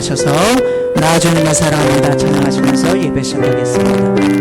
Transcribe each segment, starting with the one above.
일어나셔서 나 주님의 사랑합니다 찬양하시면서 예배 시작하겠습니다.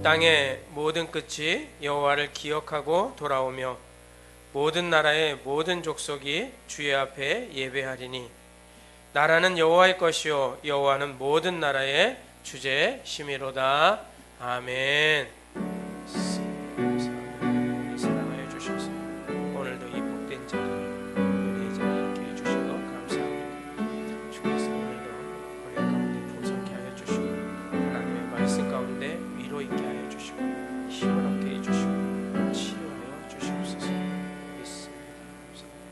땅의 모든 끝이 여호와를 기억하고 돌아오며 모든 나라의 모든 족속이 주의 앞에 예배하리니 나라는 여호와의 것이요 여호와는 모든 나라의 주제심이로다. 아멘. 사랑하여 주셔서 오늘도 이 복된 자리 우리의 자리에 있게 해주시고 감사합니다. 주께서 오늘도 우리 가운데 풍성케 하여 주시고 하나님의 말씀 가운데 위로 있게 하여 주시고 힘을 얻게 해주시고 치유하여 주시옵소서. 믿습니다. 감사합니다.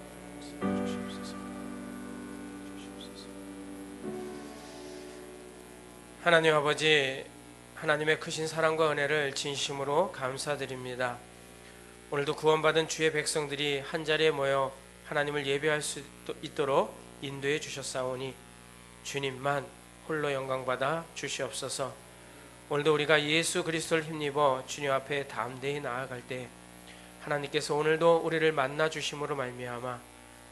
주시옵소서. 하나님 아버지, 하나님의 크신 사랑과 은혜를 진심으로 감사드립니다. 오늘도 구원받은 주의 백성들이 한자리에 모여 하나님을 예배할 수 있도록 인도해 주셨사오니 주님만 홀로 영광받아 주시옵소서. 오늘도 우리가 예수 그리스도를 힘입어 주님 앞에 담대히 나아갈 때 하나님께서 오늘도 우리를 만나 주심으로 말미암아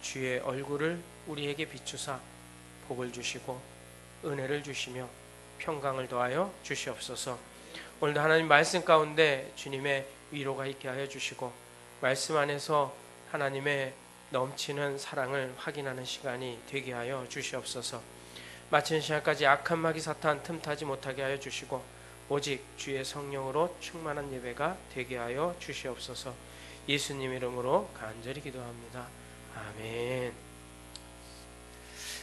주의 얼굴을 우리에게 비추사 복을 주시고 은혜를 주시며 평강을 더하여 주시옵소서. 오늘도 하나님 말씀 가운데 주님의 위로가 있게 하여 주시고 말씀 안에서 하나님의 넘치는 사랑을 확인하는 시간이 되게 하여 주시옵소서. 마친 시간까지 악한 마귀 사탄 틈타지 못하게 하여 주시고 오직 주의 성령으로 충만한 예배가 되게 하여 주시옵소서. 예수님 이름으로 간절히 기도합니다. 아멘.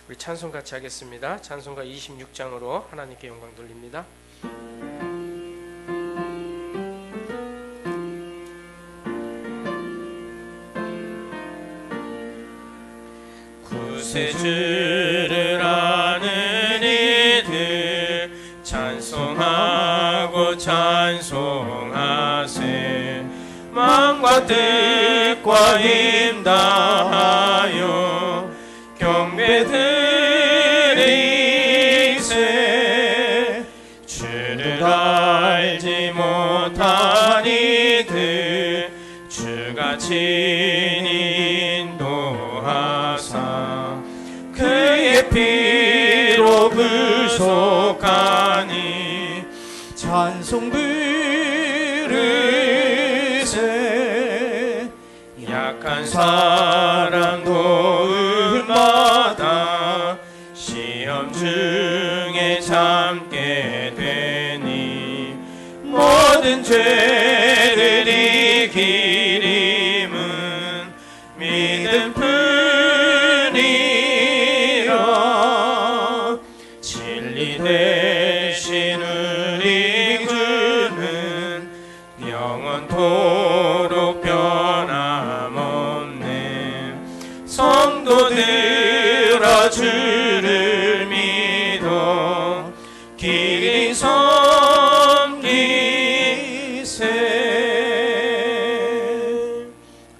우리 찬송 같이 하겠습니다. 찬송가 26장으로 하나님께 영광 돌립니다. 구세주를 아는 이들 찬송하고 찬송하세. 마음과 뜻과 힘 다하여 경배 드리세. 주를 알지 못한 이들 주가 친히 인도하사 그의 피로 구속하니 찬송 부르세. 약한 사람 도움받아 시험 중에 참게 되니 모든 죄를 이기림은 믿음 뿐이라. 진리 대신 우리 주는 영원토록 변함없네. 성도들아 주를 믿어 길이 섬기세.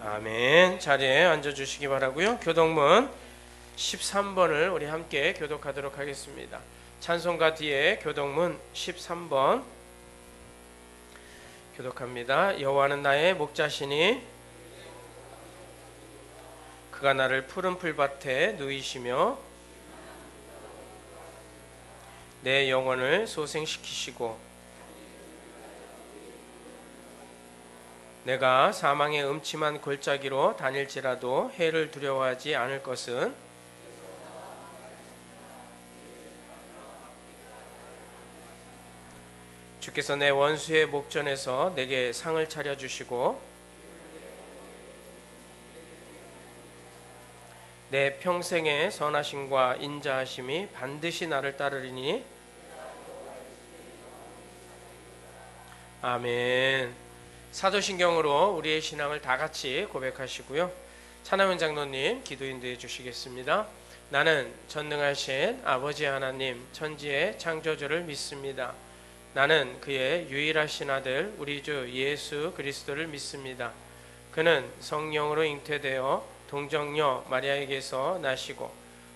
아멘. 자리에 앉아주시기 바라고요. 교독문 13번을 우리 함께 교독하도록 하겠습니다. 찬송가 뒤에 교독문 13번 교독합니다. 여호와는 나의 목자시니 그가 나를 푸른 풀밭에 누이시며 내 영혼을 소생시키시고 내가 사망의 음침한 골짜기로 다닐지라도 해를 두려워하지 않을 것은 주께서 내 원수의 목전에서 내게 상을 차려주시고 내 평생의 선하심과 인자하심이 반드시 나를 따르리니. 아멘. 사도신경으로 우리의 신앙을 다 같이 고백하시고요. 차남현 장로님 기도 인도해 주시겠습니다. 나는 전능하신 아버지 하나님 천지의 창조주를 믿습니다. 나는 그의 유일하신 아들 우리 주 예수 그리스도를 믿습니다. 그는 성령으로 잉태되어 동정녀 마리아에게서 나시고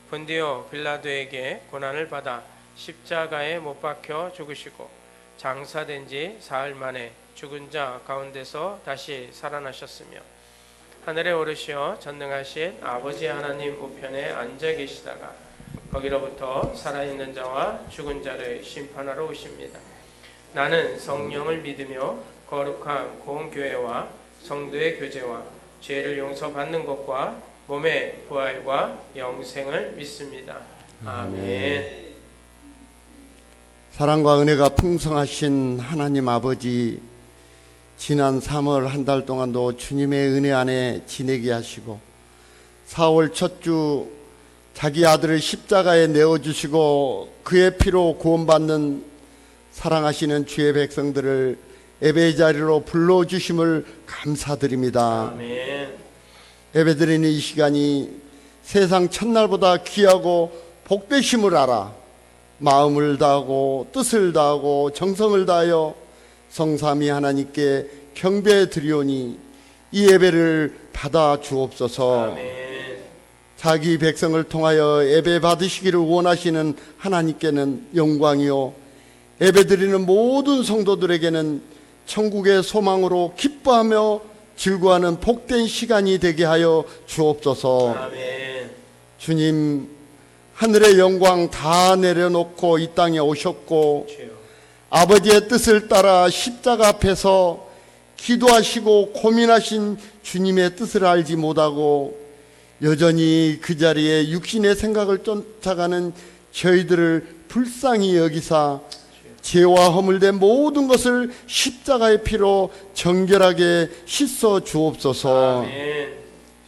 본디오 빌라도에게 고난을 받아 십자가에 못 박혀 죽으시고 장사된 지 사흘 만에 죽은 자 가운데서 다시 살아나셨으며 하늘에 오르시어 전능하신 아버지 하나님 우편에 앉아 계시다가 거기로부터 살아있는 자와 죽은 자를 심판하러 오십니다. 나는 성령을 믿으며 거룩한 공교회와 성도의 교제와 죄를 용서받는 것과 몸의 부활과 영생을 믿습니다. 아멘. 사랑과 은혜가 풍성하신 하나님 아버지, 지난 3월 한 달 동안도 주님의 은혜 안에 지내게 하시고 4월 첫 주 자기 아들을 십자가에 내어주시고 그의 피로 구원받는 사랑하시는 주의 백성들을 예배의 자리로 불러주심을 감사드립니다. 아멘. 예배드리는 이 시간이 세상 첫날보다 귀하고 복되심을 알아 마음을 다하고 뜻을 다하고 정성을 다하여 성삼위 하나님께 경배드리오니 이 예배를 받아 주옵소서. 아멘. 자기 백성을 통하여 예배 받으시기를 원하시는 하나님께는 영광이요, 예배드리는 모든 성도들에게는 천국의 소망으로 기뻐하며 즐거워하는 복된 시간이 되게 하여 주옵소서. 아멘. 주님, 하늘의 영광 다 내려놓고 이 땅에 오셨고 주여. 아버지의 뜻을 따라 십자가 앞에서 기도하시고 고민하신 주님의 뜻을 알지 못하고 여전히 그 자리에 육신의 생각을 쫓아가는 저희들을 불쌍히 여기사 죄와 허물된 모든 것을 십자가의 피로 정결하게 씻어 주옵소서. 아멘.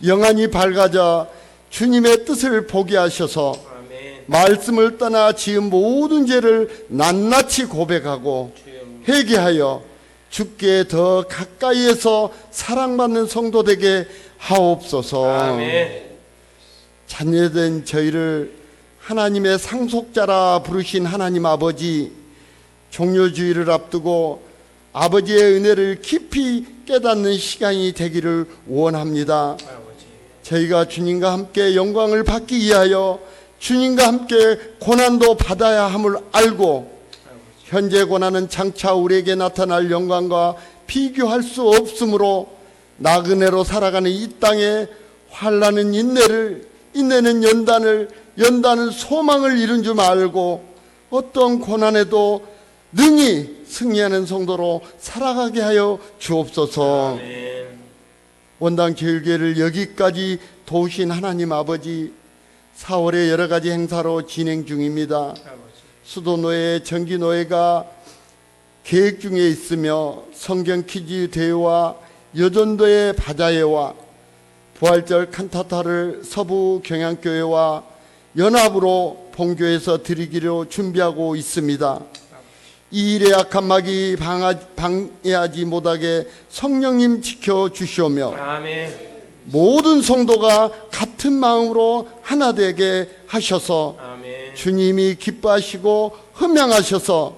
영안이 밝아져 주님의 뜻을 보게 하셔서 아멘. 말씀을 떠나 지은 모든 죄를 낱낱이 고백하고 주여. 회개하여 주께 더 가까이에서 사랑받는 성도 되게 하옵소서. 아멘. 자녀된 저희를 하나님의 상속자라 부르신 하나님 아버지, 종료주의를 앞두고 아버지의 은혜를 깊이 깨닫는 시간이 되기를 원합니다. 아버지. 저희가 주님과 함께 영광을 받기 위하여 주님과 함께 고난도 받아야 함을 알고 현재 고난은 장차 우리에게 나타날 영광과 비교할 수 없으므로 나그네로 살아가는 이 땅에 환난은 인내는 연단은 소망을 이룬 줄 알고 어떤 고난에도 능히 승리하는 성도로 살아가게 하여 주옵소서. 아멘. 원당 교육회를 여기까지 도우신 하나님 아버지, 4월에 여러 가지 행사로 진행 중입니다. 아버지. 수도노회, 정기노회가 계획 중에 있으며 성경 퀴즈 대회와 여전도의 바자회와 부활절 칸타타를 서부 경양교회와 연합으로 본교에서 드리기로 준비하고 있습니다. 이 일에 악한 마귀 방해하지 못하게 성령님 지켜주시오며 아멘. 모든 성도가 같은 마음으로 하나 되게 하셔서 아멘. 주님이 기뻐하시고 흠양하셔서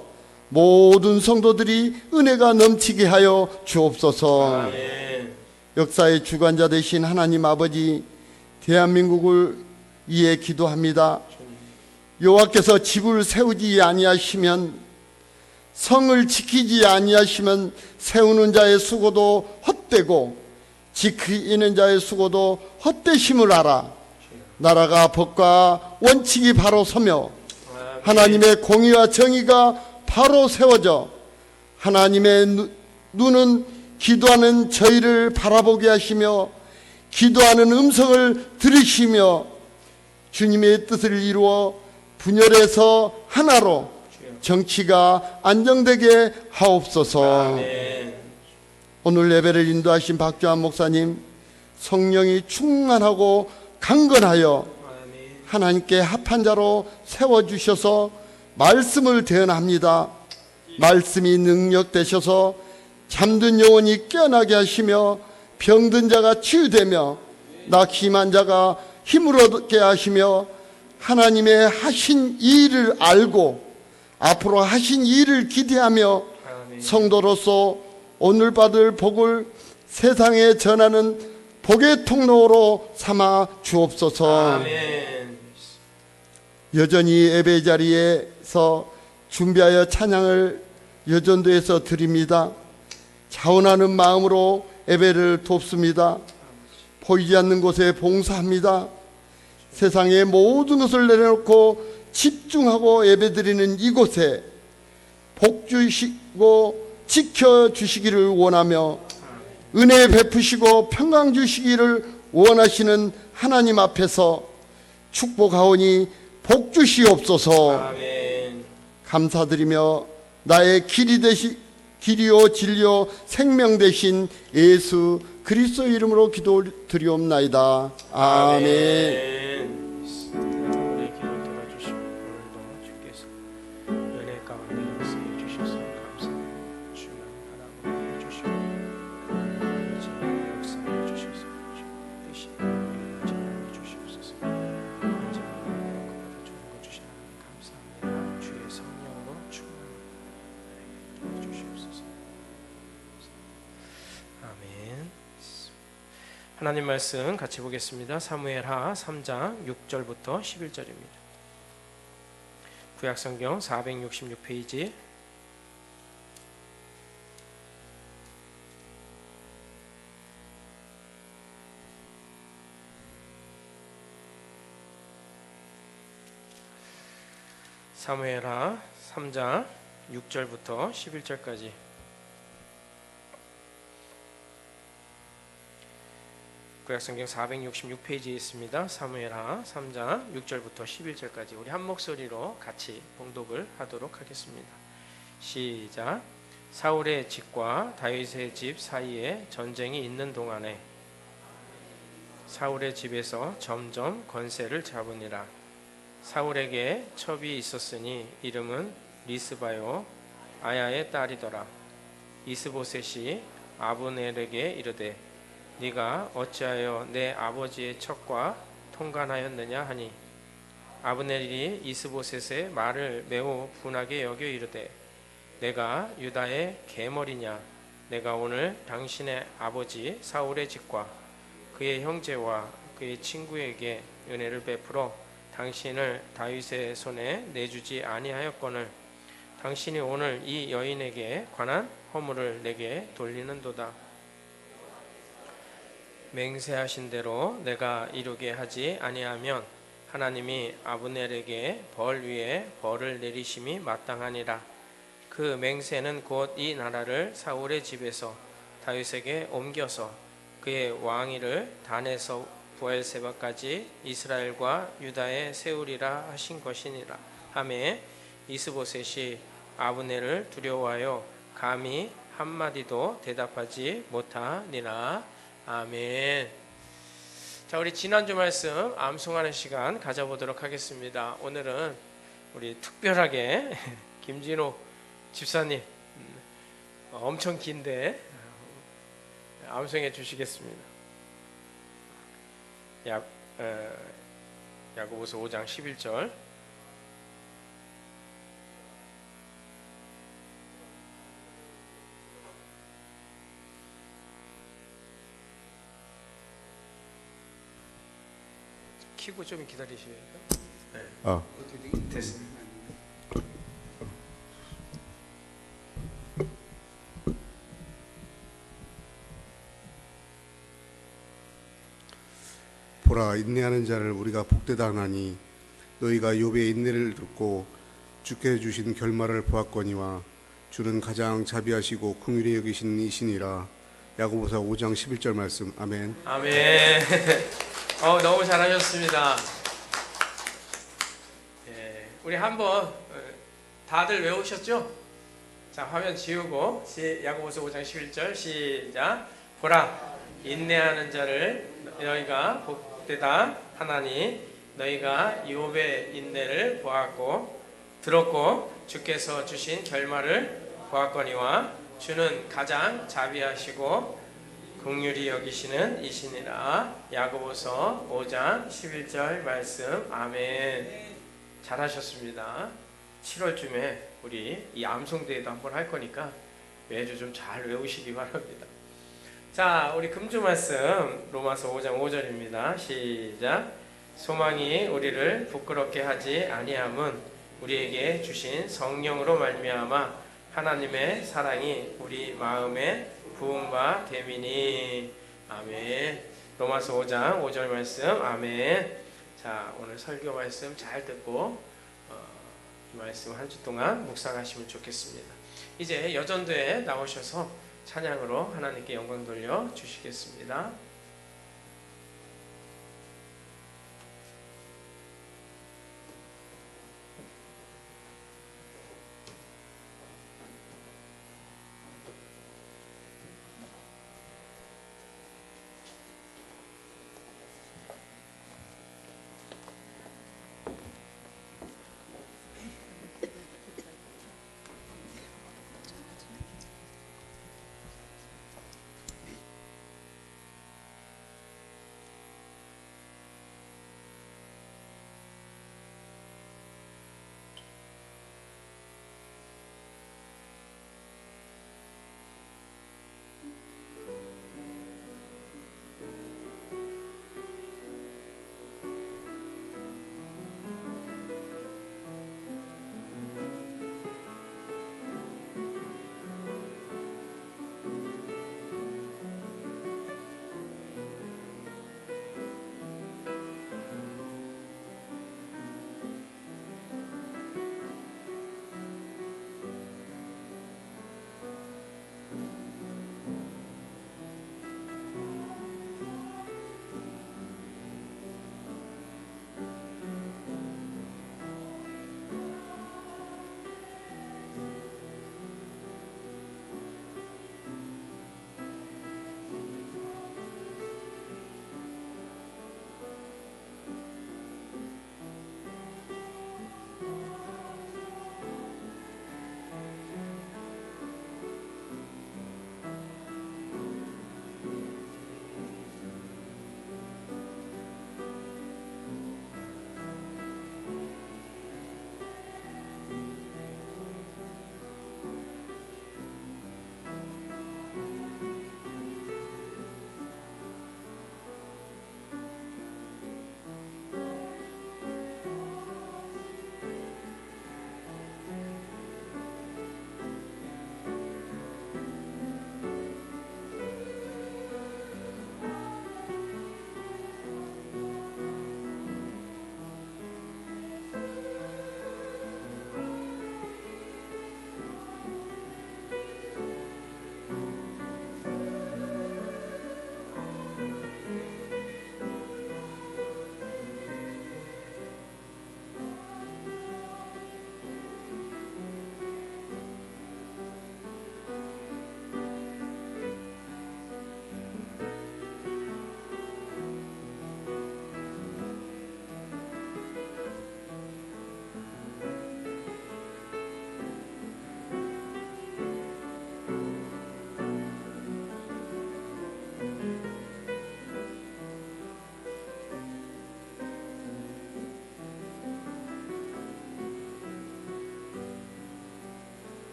모든 성도들이 은혜가 넘치게 하여 주옵소서. 아멘. 역사의 주관자 되신 하나님 아버지, 대한민국을 위해 기도합니다. 여호와께서 집을 세우지 아니하시면, 성을 지키지 아니하시면 세우는 자의 수고도 헛되고 지키는 자의 수고도 헛되심을 알아 나라가 법과 원칙이 바로 서며 하나님의 공의와 정의가 바로 세워져 하나님의 눈은 기도하는 저희를 바라보게 하시며 기도하는 음성을 들으시며 주님의 뜻을 이루어 분열해서 하나로 정치가 안정되게 하옵소서. 아멘. 오늘 예배를 인도하신 박주환 목사님, 성령이 충만하고 강건하여 아멘. 하나님께 합한 자로 세워주셔서 말씀을 대언합니다. 말씀이 능력 되셔서 잠든 영혼이 깨어나게 하시며 병든 자가 치유되며 낙심한 자가 힘을 얻게 하시며 하나님의 하신 일을 알고 앞으로 하신 일을 기대하며 아멘. 성도로서 오늘 받을 복을 세상에 전하는 복의 통로로 삼아 주옵소서. 아멘. 여전히 예배 자리에서 준비하여 찬양을 여전도에서 드립니다. 자원하는 마음으로 예배를 돕습니다. 보이지 않는 곳에 봉사합니다. 세상의 모든 것을 내려놓고 집중하고 예배드리는 이곳에 복 주시고 지켜주시기를 원하며 은혜 베푸시고 평강 주시기를 원하시는 하나님 앞에서 축복하오니 복 주시옵소서. 아멘. 감사드리며 나의 길이요 진리요 생명 되신 예수 그리스도 이름으로 기도드리옵나이다. 아멘. 우리의 기도를 들어주시고 오늘도 주께서 은혜 가운데 역사해 주셔서 감사합니다. 주만 바라보게 해주시고 아버지 역사해 주셔서 주 뜻이 전하여 주시옵소서. 언제나 그보다 좋은 것 주시는 감사합니다. 주의 성령으로 충만해 주시옵소서. 아멘. 하나님 말씀 같이 보겠습니다. 사무엘하 3장 6절부터 11절입니다. 구약성경 466페이지. 사무엘하 3장 6절부터 11절까지. 구약성경 466페이지에 있습니다. 사무엘하 3장 6절부터 11절까지 우리 한 목소리로 같이 봉독을 하도록 하겠습니다. 시작. 사울의 집과 다윗의 집 사이에 전쟁이 있는 동안에 사울의 집에서 점점 권세를 잡으니라. 사울에게 첩이 있었으니 이름은 리스바요 아야의 딸이더라. 이스보셋이 아브넬에게 이르되 네가 어찌하여 내 아버지의 첩과 통관하였느냐 하니 아브넬이 이스보셋의 말을 매우 분하게 여겨 이르되 내가 유다의 계머리냐. 내가 오늘 당신의 아버지 사울의 집과 그의 형제와 그의 친구에게 은혜를 베풀어 당신을 다윗의 손에 내주지 아니하였거늘 당신이 오늘 이 여인에게 관한 허물을 내게 돌리는도다. 맹세하신 대로 내가 이루게 하지 아니하면 하나님이 아브넬에게 벌 위에 벌을 내리심이 마땅하니라. 그 맹세는 곧 이 나라를 사울의 집에서 다윗에게 옮겨서 그의 왕위를 단에서 부엘세바까지 이스라엘과 유다에 세우리라 하신 것이니라 하매 이스보셋이 아브넬을 두려워하여 감히 한마디도 대답하지 못하니라. 아멘. 자, 우리 지난주 말씀 암송하는 시간 가져보도록 하겠습니다. 오늘은 우리 특별하게 김진호 집사님 엄청 긴데 암송해 주시겠습니다. 야고보서 5장 11절. 키고 좀 기다리시면. 네. 됐습니다. 보라, 인내하는 자를 우리가 복되다 하나니 너희가 욥의 인내를 듣고 주께 주신 결말을 보았거니와 주는 가장 자비하시고 긍휼히 여기신 이시니라. 야고보서 5장 11절 말씀. 아멘. 아멘. 너무 잘하셨습니다. 우리 한번 다들 외우셨죠? 자, 화면 지우고 야고보서 5장 11절 시작. 보라, 인내하는 자를 너희가 복되다 하나니 너희가 욥의 인내를 보았고 들었고 주께서 주신 결말을 보았거니와 주는 가장 자비하시고 긍휼히 여기시는 이시니라. 야고보서 5장 11절 말씀. 아멘. 잘하셨습니다. 7월쯤에 우리 이 암송대회도 한번 할 거니까 매주 좀 잘 외우시기 바랍니다. 자, 우리 금주 말씀 로마서 5장 5절입니다. 시작. 소망이 우리를 부끄럽게 하지 아니함은 우리에게 주신 성령으로 말미암아 하나님의 사랑이 우리 마음에 부은 바 됨이니. 아멘. 로마서 5장 5절 말씀. 아멘. 자, 오늘 설교 말씀 잘 듣고 이 말씀 한 주 동안 묵상하시면 좋겠습니다. 이제 여전도에 나오셔서 찬양으로 하나님께 영광 돌려 주시겠습니다.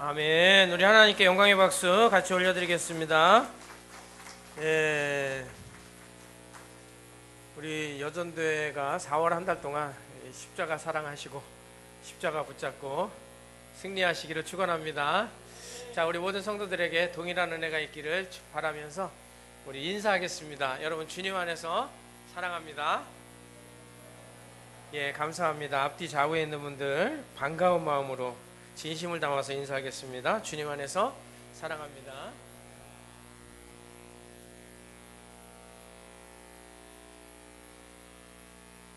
아멘. 우리 하나님께 영광의 박수 같이 올려드리겠습니다. 예, 우리 여전대가 4월 한 달 동안 십자가 사랑하시고 십자가 붙잡고 승리하시기를 축원합니다. 자, 우리 모든 성도들에게 동일한 은혜가 있기를 바라면서 우리 인사하겠습니다. 여러분 주님 안에서 사랑합니다. 예, 감사합니다. 앞뒤 좌우에 있는 분들 반가운 마음으로 진심을 담아서 인사하겠습니다. 주님 안에서 사랑합니다.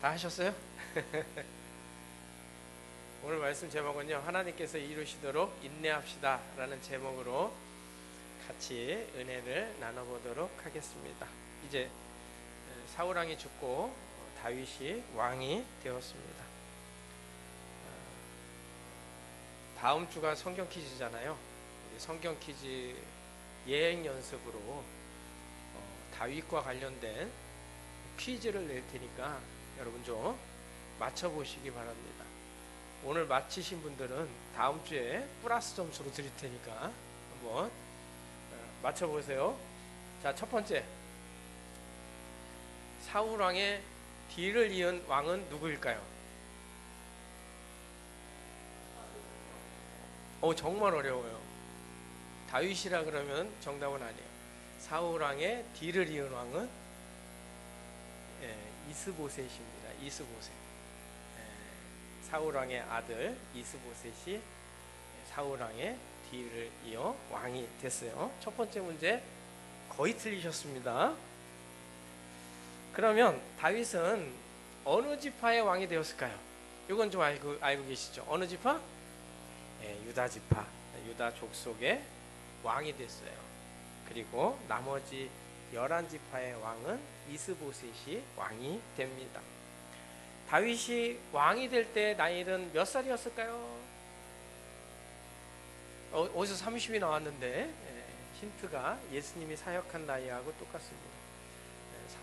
다 하셨어요? 오늘 말씀 제목은요, 하나님께서 이루시도록 인내합시다 라는 제목으로 같이 은혜를 나눠보도록 하겠습니다. 이제 사울왕이 죽고 다윗이 왕이 되었습니다. 다음 주가 성경 퀴즈잖아요. 성경 퀴즈 예행 연습으로 다윗과 관련된 퀴즈를 낼 테니까 여러분 좀 맞춰보시기 바랍니다. 오늘 맞히신 분들은 다음 주에 플러스 점수로 드릴 테니까 한번 맞춰보세요. 자, 첫 번째, 사울 왕의 뒤를 이은 왕은 누구일까요? 정말 어려워요. 다윗이라 그러면 정답은 아니에요. 사울 왕의 뒤를 이은 왕은 이스보셋입니다. 이스보셋. 사울 왕의 아들 이스보셋이 사울 왕의 뒤를 이어 왕이 됐어요. 첫 번째 문제 거의 틀리셨습니다. 그러면 다윗은 어느 지파의 왕이 되었을까요? 이건 좀 알고 계시죠? 어느 지파? 유다 지파, 유다 족속의 왕이 됐어요. 그리고 나머지 11지파의 왕은 이스보셋이 왕이 됩니다. 다윗이 왕이 될 때 나이는 몇 살이었을까요? 어디서 30이 나왔는데 힌트가 예수님이 사역한 나이하고 똑같습니다.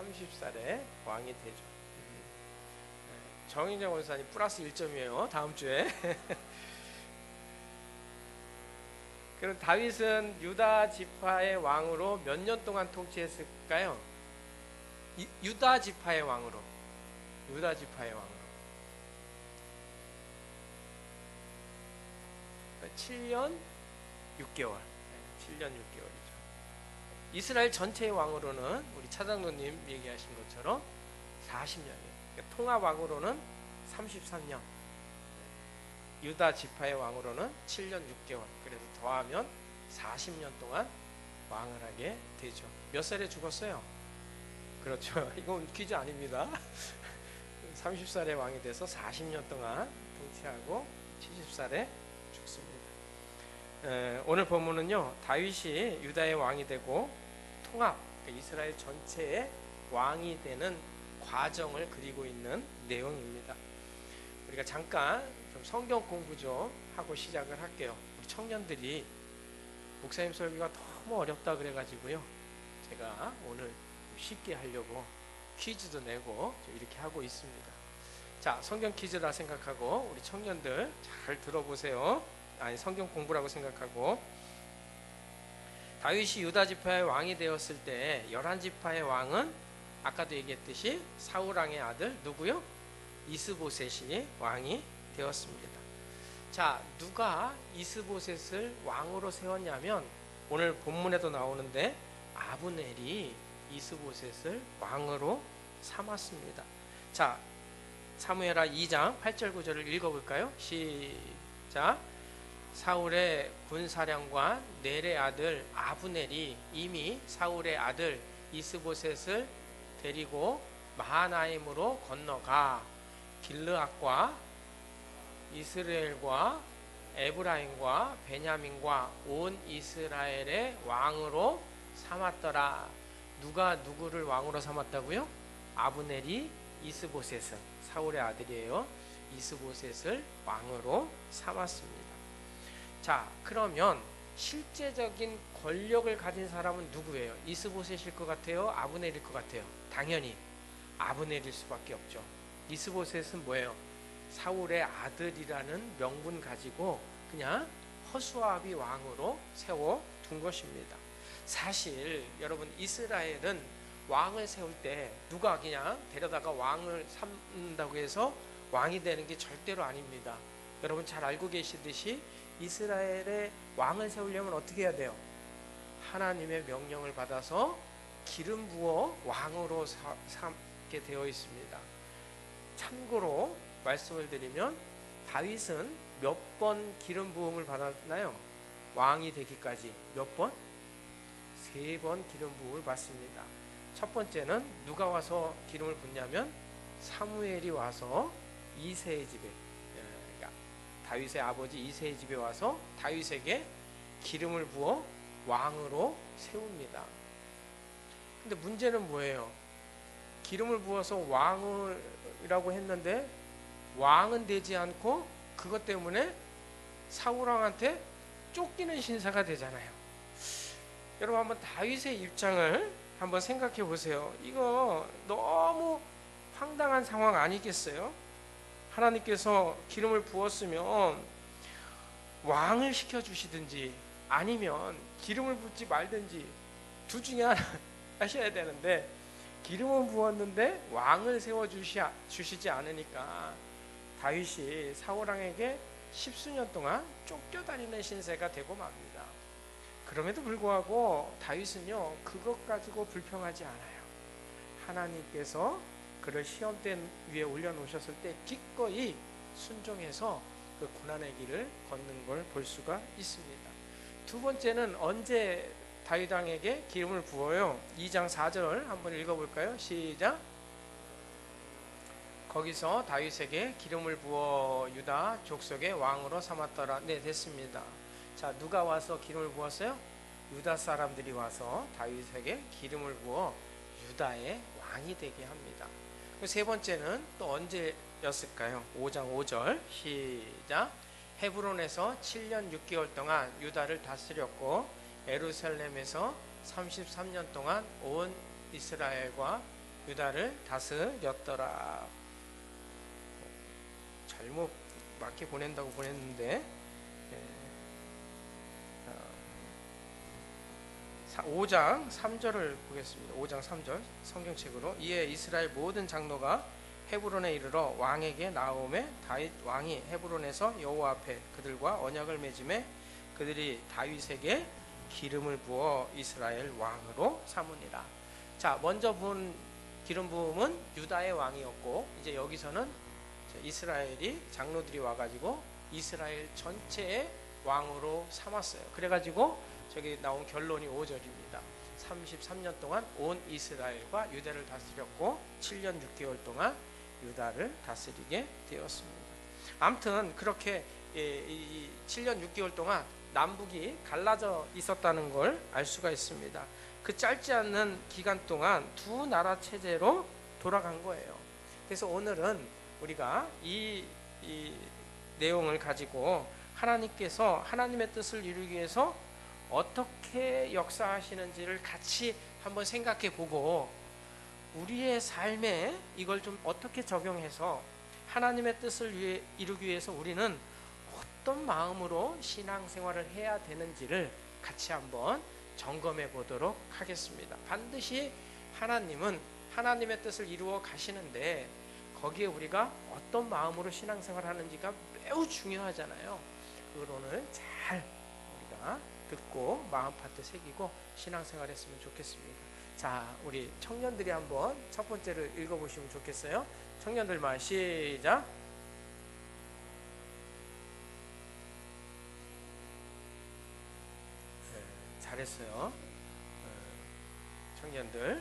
30살에 왕이 되죠. 정인정 원사님 플러스 1점이에요. 다음 주에. 그럼 다윗은 유다 지파의 왕으로 몇 년 동안 통치했을까요? 유다 지파의 왕으로. 유다 지파의 왕으로. 7년 6개월. 7년 6개월이죠. 이스라엘 전체의 왕으로는 우리 차장로님 얘기하신 것처럼 40년이에요. 그러니까 통합왕으로는 33년. 유다 지파의 왕으로는 7년 6개월. 그래서 더하면 40년 동안 왕을 하게 되죠. 몇 살에 죽었어요? 그렇죠. 이건 퀴즈 아닙니다. 30살에 왕이 돼서 40년 동안 통치하고 70살에 죽습니다. 오늘 본문은요, 다윗이 유다의 왕이 되고 통합, 그러니까 이스라엘 전체의 왕이 되는 과정을 그리고 있는 내용입니다. 우리가 잠깐 좀 성경 공부 좀 하고 시작을 할게요. 우리 청년들이 목사님 설교가 너무 어렵다 그래가지고요, 제가 오늘 쉽게 하려고 퀴즈도 내고 이렇게 하고 있습니다. 자, 성경 퀴즈라 생각하고 우리 청년들 잘 들어보세요. 아니, 성경 공부라고 생각하고. 다윗이 유다 지파의 왕이 되었을 때 11지파의 왕은 아까도 얘기했듯이 사울 왕의 아들 누구요? 이스보셋이 왕이 되었습니다. 자, 누가 이스보셋을 왕으로 세웠냐면 오늘 본문에도 나오는데 아브넬이 이스보셋을 왕으로 삼았습니다. 자, 사무엘하 2장 8절 9절을 읽어볼까요? 시작. 사울의 군사령관 넬의 아들 아브넬이 이미 사울의 아들 이스보셋을 데리고 마하나임으로 건너가 길르앗과 이스라엘과 에브라임과 베냐민과 온 이스라엘의 왕으로 삼았더라. 누가 누구를 왕으로 삼았다고요? 아브넬이 이스보셋을, 사울의 아들이에요. 이스보셋을 왕으로 삼았습니다. 자, 그러면 실제적인 권력을 가진 사람은 누구예요? 이스보셋일 것 같아요? 아브넬일 것 같아요? 당연히 아브넬일 수밖에 없죠. 이스보셋은 뭐예요? 사울의 아들이라는 명분 가지고 그냥 여호수아비 왕으로 세워둔 것입니다. 사실 여러분, 이스라엘은 왕을 세울 때 누가 그냥 데려다가 왕을 삼는다고 해서 왕이 되는 게 절대로 아닙니다. 여러분 잘 알고 계시듯이 이스라엘의 왕을 세우려면 어떻게 해야 돼요? 하나님의 명령을 받아서 기름 부어 왕으로 삼게 되어 있습니다. 참고로 말씀을 드리면 다윗은 몇 번 기름 부음을 받았나요? 왕이 되기까지 몇 번? 3번 기름 부음을 받습니다. 첫 번째는 누가 와서 기름을 붓냐면 사무엘이 와서 이새의 집에, 그러니까 다윗의 아버지 이새의 집에 와서 다윗에게 기름을 부어 왕으로 세웁니다. 근데 문제는 뭐예요? 기름을 부어서 왕이라고 했는데 왕은 되지 않고 그것 때문에 사울왕한테 쫓기는 신사가 되잖아요. 여러분 한번 다윗의 입장을 한번 생각해 보세요. 이거 너무 황당한 상황 아니겠어요? 하나님께서 기름을 부었으면 왕을 시켜주시든지 아니면 기름을 붓지 말든지 둘 중에 하나 하셔야 되는데, 기름을 부었는데 왕을 세워주시지 않으니까 다윗이 사울왕에게 10수년 동안 쫓겨다니는 신세가 되고 맙니다. 그럼에도 불구하고 다윗은요, 그것 가지고 불평하지 않아요. 하나님께서 그를 시험대 위에 올려놓으셨을 때 기꺼이 순종해서 그 고난의 길을 걷는 걸 볼 수가 있습니다. 두 번째는 언제 다윗 왕에게 기름을 부어요? 2장 4절 한번 읽어볼까요? 시작. 거기서 다윗에게 기름을 부어 유다 족속의 왕으로 삼았더라. 네, 됐습니다. 자, 누가 와서 기름을 부었어요? 유다 사람들이 와서 다윗에게 기름을 부어 유다의 왕이 되게 합니다. 세 번째는 또 언제였을까요? 5장 5절 시작. 헤브론에서 7년 6개월 동안 유다를 다스렸고 예루살렘에서 33년 동안 온 이스라엘과 유다를 다스렸더라. 잘못 맞게 보낸다고 보냈는데 5장 3절을 보겠습니다. 5장 3절 성경책으로. 이에 이스라엘 모든 장로가 헤브론에 이르러 왕에게 나오매 다윗 왕이 헤브론에서 여호와 앞에 그들과 언약을 맺음에 그들이 다윗에게 기름을 부어 이스라엘 왕으로 삼으니라. 자, 먼저 부은 기름 부음은 유다의 왕이었고, 이제 여기서는 이스라엘이 장로들이 와가지고 이스라엘 전체의 왕으로 삼았어요. 그래가지고 저기 나온 결론이 5절입니다. 33년 동안 온 이스라엘과 유다를 다스렸고 7년 6개월 동안 유다를 다스리게 되었습니다. 아무튼 그렇게 7년 6개월 동안 남북이 갈라져 있었다는 걸 알 수가 있습니다. 그 짧지 않은 기간 동안 두 나라 체제로 돌아간 거예요. 그래서 오늘은 우리가 이 내용을 가지고 하나님께서 하나님의 뜻을 이루기 위해서 어떻게 역사하시는지를 같이 한번 생각해 보고 우리의 삶에 이걸 좀 어떻게 적용해서 하나님의 뜻을 이루기 위해서 우리는 어떤 마음으로 신앙생활을 해야 되는지를 같이 한번 점검해 보도록 하겠습니다. 반드시 하나님은 하나님의 뜻을 이루어 가시는데 거기에 우리가 어떤 마음으로 신앙생활을 하는지가 매우 중요하잖아요. 그걸 오늘 잘 우리가 듣고 마음 파트 새기고 신앙생활 했으면 좋겠습니다. 자, 우리 청년들이 한번 첫 번째를 읽어보시면 좋겠어요. 청년들만 시작. 잘했어요. 청년들,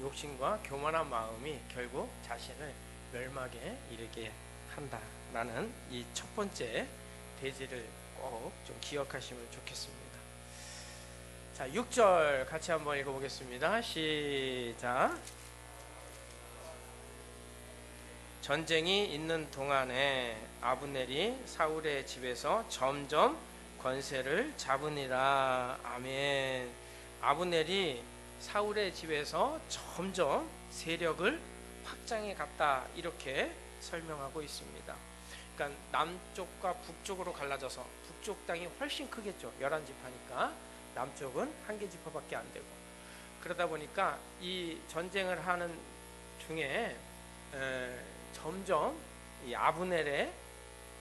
욕심과 교만한 마음이 결국 자신을 멸망에 이르게 한다라는 이 첫 번째 대지를 꼭 좀 기억하시면 좋겠습니다. 자, 6절 같이 한번 읽어보겠습니다. 시작. 전쟁이 있는 동안에 아브넬이 사울의 집에서 점점 권세를 잡으니라. 아멘. 아브넬이 사울의 집에서 점점 세력을 확장해 갔다, 이렇게 설명하고 있습니다. 그러니까 남쪽과 북쪽으로 갈라져서 북쪽 땅이 훨씬 크겠죠. 11지파니까 남쪽은 한 개 지파밖에 안 되고, 그러다 보니까 이 전쟁을 하는 중에 점점 이 아브넬의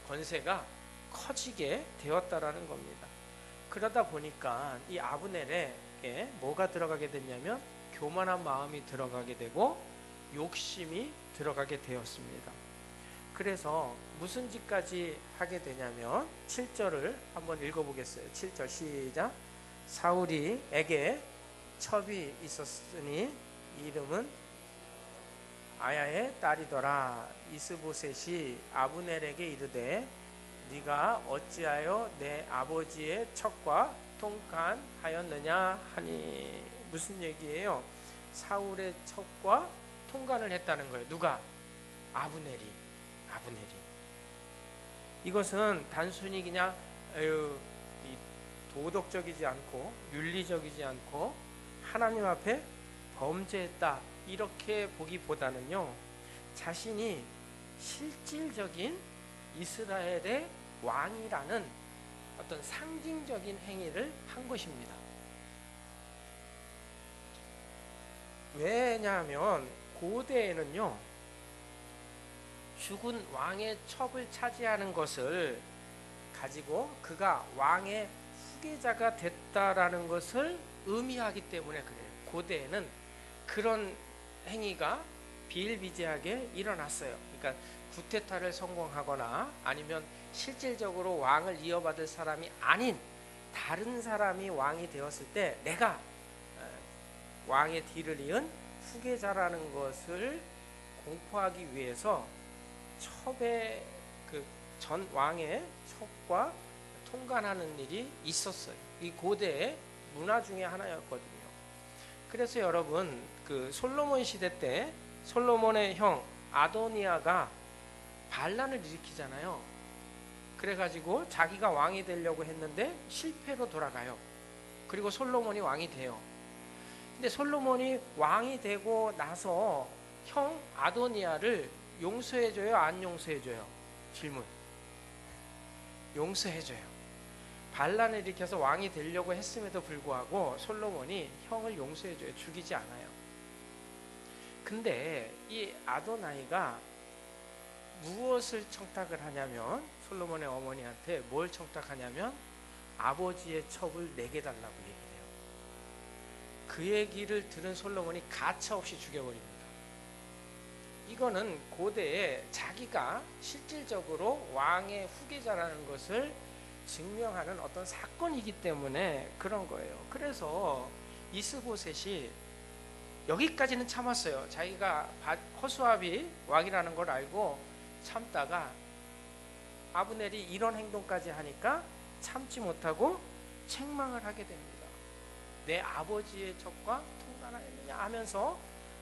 권세가 커지게 되었다라는 겁니다. 그러다 보니까 이 아브넬에게 뭐가 들어가게 됐냐면 교만한 마음이 들어가게 되고 욕심이 들어가게 되었습니다. 그래서 무슨 짓까지 하게 되냐면 7절을 한번 읽어보겠어요. 7절 시작. 사울이에게 첩이 있었으니 이름은 아야의 딸이더라. 이스보셋이 아브넬에게 이르되 네가 어찌하여 내 아버지의 첩과 통간하였느냐 하니. 무슨 얘기예요? 사울의 첩과 통간을 했다는 거예요. 누가? 아브넬이. 이것은 단순히 그냥 도덕적이지 않고 윤리적이지 않고 하나님 앞에 범죄했다 이렇게 보기보다는요, 자신이 실질적인 이스라엘의 왕이라는 어떤 상징적인 행위를 한 것입니다. 왜냐하면 고대에는요, 죽은 왕의 첩을 차지하는 것을 가지고 그가 왕의 후계자가 됐다라는 것을 의미하기 때문에 그래요. 고대에는 그런 행위가 비일비재하게 일어났어요. 그러니까 구테타를 성공하거나 아니면 실질적으로 왕을 이어받을 사람이 아닌 다른 사람이 왕이 되었을 때 내가 왕의 뒤를 이은 후계자라는 것을 공포하기 위해서 첩의 그 전 왕의 첩과 통관하는 일이 있었어요. 이 고대의 문화 중에 하나였거든요. 그래서 여러분 그 솔로몬 시대 때 솔로몬의 형 아도니아가 반란을 일으키잖아요. 그래가지고 자기가 왕이 되려고 했는데 실패로 돌아가요. 그리고 솔로몬이 왕이 돼요. 근데 솔로몬이 왕이 되고 나서 형 아도니아를 용서해줘요? 안 용서해줘요? 질문. 용서해줘요. 반란을 일으켜서 왕이 되려고 했음에도 불구하고 솔로몬이 형을 용서해줘요. 죽이지 않아요. 근데 이 아도나이가 무엇을 청탁을 하냐면 솔로몬의 어머니한테 뭘 청탁하냐면 아버지의 첩을 내게 달라고 얘기해요. 그 얘기를 들은 솔로몬이 가차없이 죽여버립니다. 이거는 고대에 자기가 실질적으로 왕의 후계자라는 것을 증명하는 어떤 사건이기 때문에 그런 거예요. 그래서 이스보셋이 여기까지는 참았어요. 자기가 허수아비 왕이라는 걸 알고 참다가 아브넬이 이런 행동까지 하니까 참지 못하고 책망을 하게 됩니다. 내 아버지의 첩과 통관하였느냐 하면서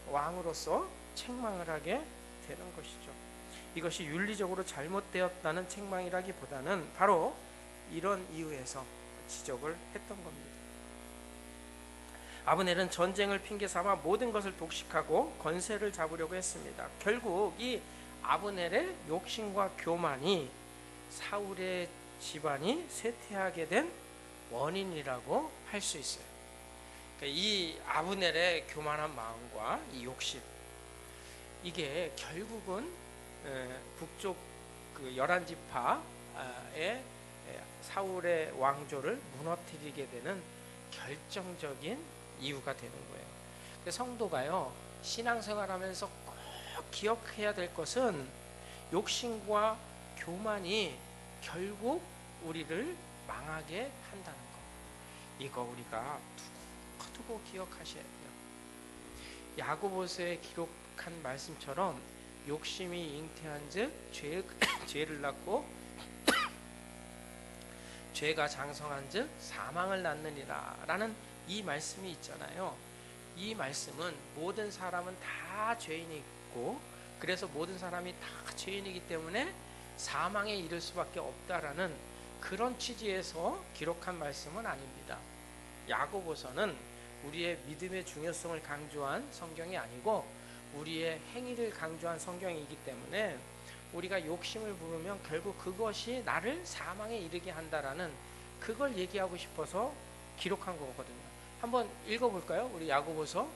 왕으로서 책망을 하게 되는 것이죠. 이것이 윤리적으로 잘못되었다는 책망이라기보다는 바로 이런 이유에서 지적을 했던 겁니다. 아브넬은 전쟁을 핑계 삼아 모든 것을 독식하고 권세를 잡으려고 했습니다. 결국 이 아브넬의 욕심과 교만이 사울의 집안이 쇠퇴하게 된 원인이라고 할 수 있어요. 그러니까 이 아브넬의 교만한 마음과 이 욕심, 이게 결국은 북쪽 그 11지파의 사울의 왕조를 무너뜨리게 되는 결정적인 이유가 되는 거예요. 성도가요, 신앙생활하면서 꼭 기억해야 될 것은 욕심과 교만이 결국 우리를 망하게 한다는 거. 이거 우리가 두고 기억하셔야 돼요. 야고보서에 기록한 말씀처럼 욕심이 잉태한즉 죄를 낳고 죄가 장성한즉 사망을 낳느니라 라는 이 말씀이 있잖아요. 이 말씀은 모든 사람은 다 죄인이 있고 그래서 모든 사람이 다 죄인이기 때문에 사망에 이를 수밖에 없다라는 그런 취지에서 기록한 말씀은 아닙니다. 야고보서는 우리의 믿음의 중요성을 강조한 성경이 아니고 우리의 행위를 강조한 성경이기 때문에 우리가 욕심을 부르면 결국 그것이 나를 사망에 이르게 한다라는 그걸 얘기하고 싶어서 기록한 거거든요. 한번 읽어볼까요? 우리 야고보서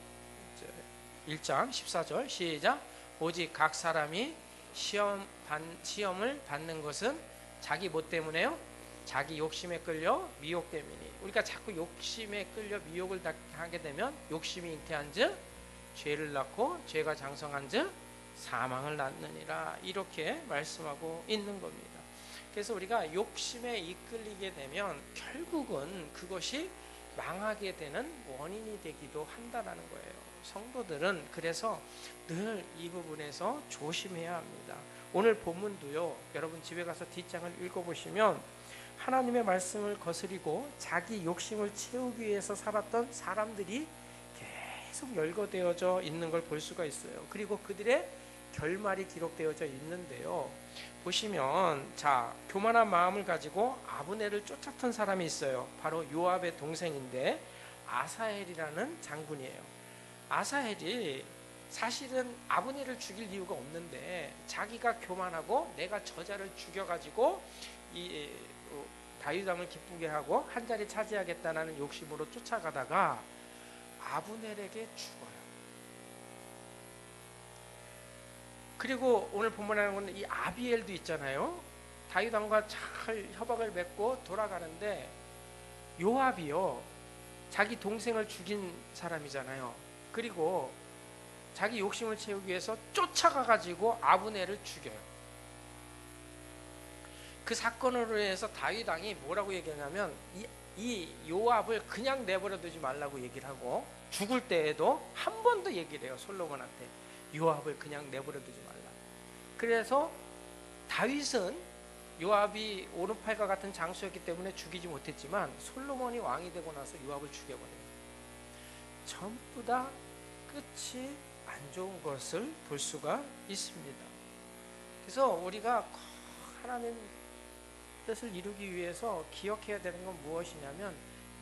1장 14절 시작. 오직 각 사람이 시험을 받는 것은 자기 뭐 때문에요? 자기 욕심에 끌려 미혹 때문이니. 우리가 자꾸 욕심에 끌려 미혹을 하게 되면 욕심이 잉태한 즉 죄를 낳고 죄가 장성한 즉 사망을 낳느니라, 이렇게 말씀하고 있는 겁니다. 그래서 우리가 욕심에 이끌리게 되면 결국은 그것이 망하게 되는 원인이 되기도 한다는 거예요. 성도들은 그래서 늘 이 부분에서 조심해야 합니다. 오늘 본문도요, 여러분 집에 가서 뒷장을 읽어보시면 하나님의 말씀을 거스리고 자기 욕심을 채우기 위해서 살았던 사람들이 계속 열거되어져 있는 걸 볼 수가 있어요. 그리고 그들의 결말이 기록되어져 있는데요, 보시면 자, 교만한 마음을 가지고 아브넬을 쫓았던 사람이 있어요. 바로 요압의 동생인데 아사헬이라는 장군이에요. 아사헬이 사실은 아브넬을 죽일 이유가 없는데 자기가 교만하고 내가 저자를 죽여가지고 이 다윗 왕을 기쁘게 하고 한 자리 차지하겠다는 욕심으로 쫓아가다가 아브넬에게 죽어요. 그리고 오늘 본문에 나오는 이 아비엘도 있잖아요. 다윗 왕과 잘 협약을 맺고 돌아가는데 요압이요, 자기 동생을 죽인 사람이잖아요. 그리고 자기 욕심을 채우기 위해서 쫓아가가지고 아브넬을 죽여요. 그 사건으로 해서 다윗 왕이 뭐라고 얘기하냐면 이 요압을 그냥 내버려 두지 말라고 얘기를 하고, 죽을 때에도 한 번 더 얘기를 해요. 솔로몬한테 요압을 그냥 내버려 두지 말라. 그래서 다윗은 요압이 오른팔과 같은 장수였기 때문에 죽이지 못했지만 솔로몬이 왕이 되고 나서 요압을 죽여버려요. 전부 다 끝이 안 좋은 것을 볼 수가 있습니다. 그래서 우리가 하나님 뜻을 이루기 위해서 기억해야 되는 건 무엇이냐면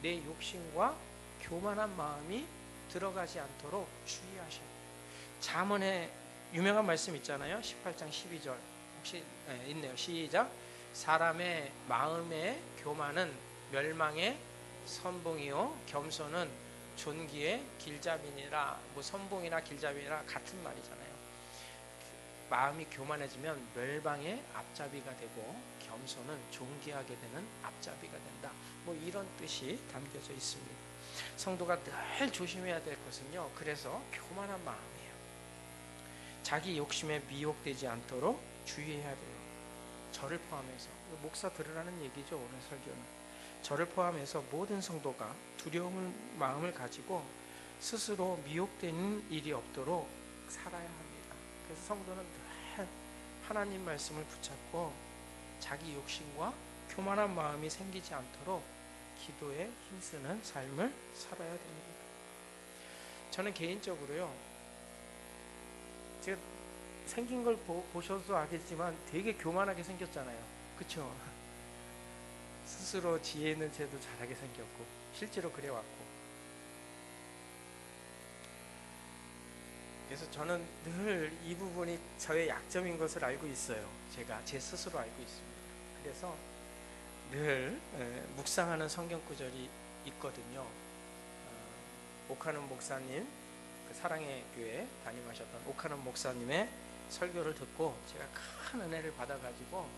내 욕심과 교만한 마음이 들어가지 않도록 주의하셔야 돼요. 잠언에 유명한 말씀 있잖아요. 18장 12절 혹시 있네요. 시작. 사람의 마음의 교만은 멸망의 선봉이요 겸손은 존귀의 길잡이니라. 뭐 선봉이나 길잡이나 같은 말이잖아요. 마음이 교만해지면 멸망의 앞잡이가 되고 겸손은 존귀하게 되는 앞잡이가 된다. 뭐 이런 뜻이 담겨져 있습니다. 성도가 늘 조심해야 될 것은요, 그래서 교만한 마음이에요. 자기 욕심에 미혹되지 않도록 주의해야 돼요. 저를 포함해서, 목사 들으라는 얘기죠. 오늘 설교는 저를 포함해서 모든 성도가 두려운 마음을 가지고 스스로 미혹되는 일이 없도록 살아야 합니다. 그래서 성도는 늘 하나님 말씀을 붙잡고 자기 욕심과 교만한 마음이 생기지 않도록 기도에 힘쓰는 삶을 살아야 됩니다. 저는 개인적으로요, 제가 생긴 걸 보셔도 알겠지만 되게 교만하게 생겼잖아요. 그쵸? 스스로 지혜 있는 체도 잘하게 생겼고 실제로 그래왔고, 그래서 저는 늘 이 부분이 저의 약점인 것을 알고 있어요. 제가 제 스스로 알고 있습니다. 그래서 늘 묵상하는 성경 구절이 있거든요. 오카는 목사님, 그 사랑의 교회 담임하셨던 오카는 목사님의 설교를 듣고 제가 큰 은혜를 받아가지고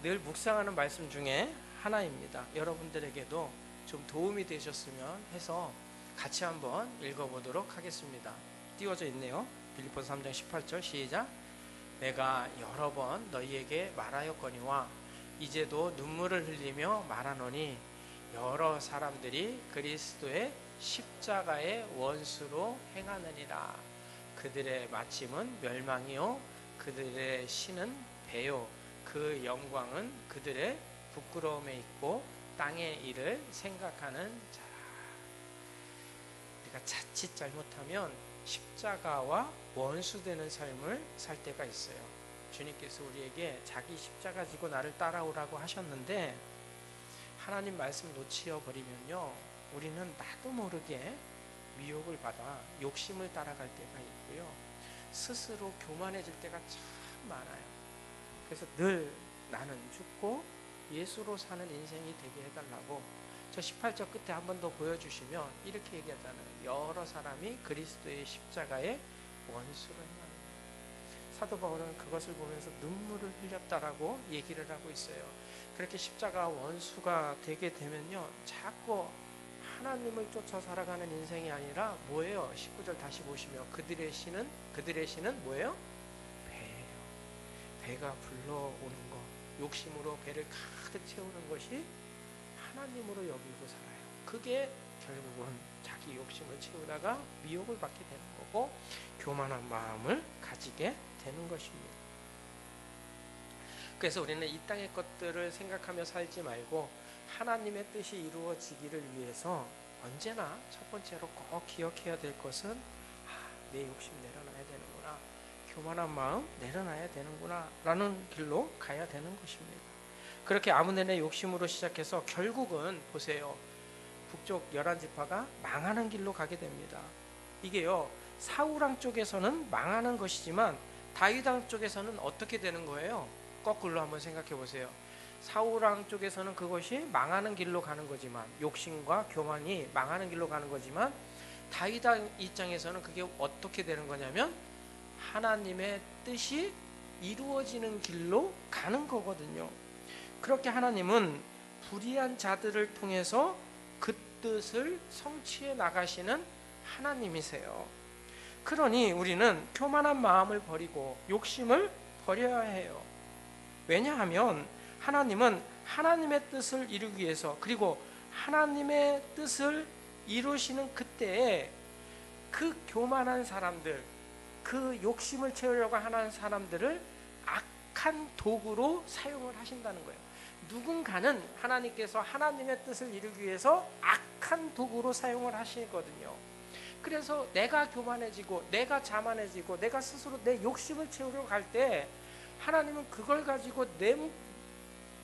늘 묵상하는 말씀 중에 하나입니다. 여러분들에게도 좀 도움이 되셨으면 해서 같이 한번 읽어보도록 하겠습니다. 띄워져 있네요. 빌립보서 3장 18절 시작. 내가 여러 번 너희에게 말하였거니와 이제도 눈물을 흘리며 말하노니 여러 사람들이 그리스도의 십자가의 원수로 행하느니라. 그들의 마침은 멸망이요 그들의 신은 배요 그 영광은 그들의 부끄러움에 있고 땅의 일을 생각하는 자라. 우리가 자칫 잘못하면 십자가와 원수되는 삶을 살 때가 있어요. 주님께서 우리에게 자기 십자가 지고 나를 따라오라고 하셨는데 하나님 말씀 놓치어 버리면요, 우리는 나도 모르게 미혹을 받아 욕심을 따라갈 때가 있고요, 스스로 교만해질 때가 참 많아요. 그래서 늘 나는 죽고 예수로 사는 인생이 되게 해달라고. 저 18절 끝에 한 번 더 보여주시면 이렇게 얘기하잖아요. 여러 사람이 그리스도의 십자가의 원수를 행하는. 사도 바울은 그것을 보면서 눈물을 흘렸다라고 얘기를 하고 있어요. 그렇게 십자가 원수가 되게 되면요, 자꾸 하나님을 쫓아 살아가는 인생이 아니라 뭐예요? 19절 다시 보시면 그들의 신은 뭐예요? 배예요. 배가 불러오는 것, 욕심으로 배를 가득 채우는 것이 하나님으로 여기고 살아요. 그게 결국은 자기 욕심을 채우다가 미혹을 받게 되는 거고 교만한 마음을 가지게 되는 것입니다. 그래서 우리는 이 땅의 것들을 생각하며 살지 말고 하나님의 뜻이 이루어지기를 위해서 언제나 첫 번째로 꼭 기억해야 될 것은 내 욕심 내려놔야 되는구나, 교만한 마음 내려놔야 되는구나 라는 길로 가야 되는 것입니다. 그렇게 아브넬의 욕심으로 시작해서 결국은 보세요, 북쪽 11지파가 망하는 길로 가게 됩니다. 이게요, 사울왕 쪽에서는 망하는 것이지만 다윗왕 쪽에서는 어떻게 되는 거예요? 거꾸로 한번 생각해 보세요. 사울왕 쪽에서는 그것이 망하는 길로 가는 거지만, 욕심과 교만이 망하는 길로 가는 거지만, 다윗왕 입장에서는 그게 어떻게 되는 거냐면 하나님의 뜻이 이루어지는 길로 가는 거거든요. 그렇게 하나님은 불의한 자들을 통해서 그 뜻을 성취해 나가시는 하나님이세요. 그러니 우리는 교만한 마음을 버리고 욕심을 버려야 해요. 왜냐하면 하나님은 하나님의 뜻을 이루기 위해서, 그리고 하나님의 뜻을 이루시는 그때에 그 교만한 사람들, 그 욕심을 채우려고 하는 사람들을 악한 도구로 사용을 하신다는 거예요. 누군가는 하나님께서 하나님의 뜻을 이루기 위해서 악한 도구로 사용을 하시거든요. 그래서 내가 교만해지고 내가 자만해지고 내가 스스로 내 욕심을 채우려고 할 때 하나님은 그걸 가지고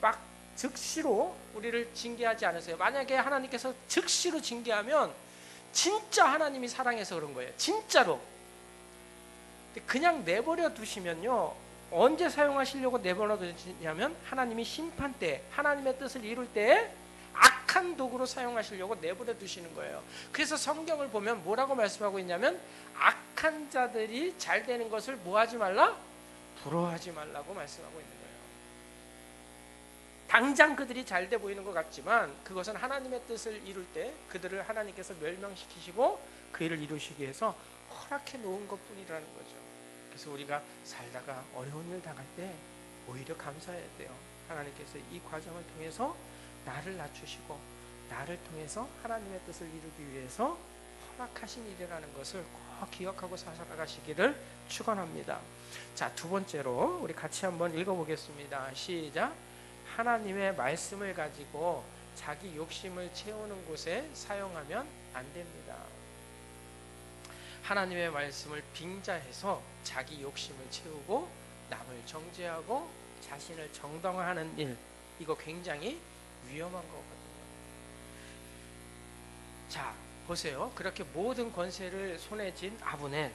막 즉시로 우리를 징계하지 않으세요. 만약에 하나님께서 즉시로 징계하면 진짜 하나님이 사랑해서 그런 거예요. 진짜로. 그냥 내버려 두시면요, 언제 사용하시려고 내버려 두시냐면 하나님이 심판 때, 하나님의 뜻을 이룰 때 악한 도구로 사용하시려고 내버려 두시는 거예요. 그래서 성경을 보면 뭐라고 말씀하고 있냐면 악한 자들이 잘 되는 것을 뭐하지 말라? 부러워하지 말라고 말씀하고 있는 거예요. 당장 그들이 잘 돼 보이는 것 같지만 그것은 하나님의 뜻을 이룰 때 그들을 하나님께서 멸망시키시고 그 일을 이루시기 위해서 허락해 놓은 것뿐이라는 거죠. 그래서 우리가 살다가 어려운 일 당할 때 오히려 감사해야 돼요. 하나님께서 이 과정을 통해서 나를 낮추시고 나를 통해서 하나님의 뜻을 이루기 위해서 허락하신 일이라는 것을 꼭 기억하고 살아가시기를 축원합니다. 자, 두 번째로 우리 같이 한번 읽어보겠습니다. 시작. 하나님의 말씀을 가지고 자기 욕심을 채우는 곳에 사용하면 안 됩니다. 하나님의 말씀을 빙자해서 자기 욕심을 채우고 남을 정죄하고 자신을 정당화하는 일, 이거 굉장히 위험한 거거든요. 자, 보세요. 그렇게 모든 권세를 손에 쥔 아브넬,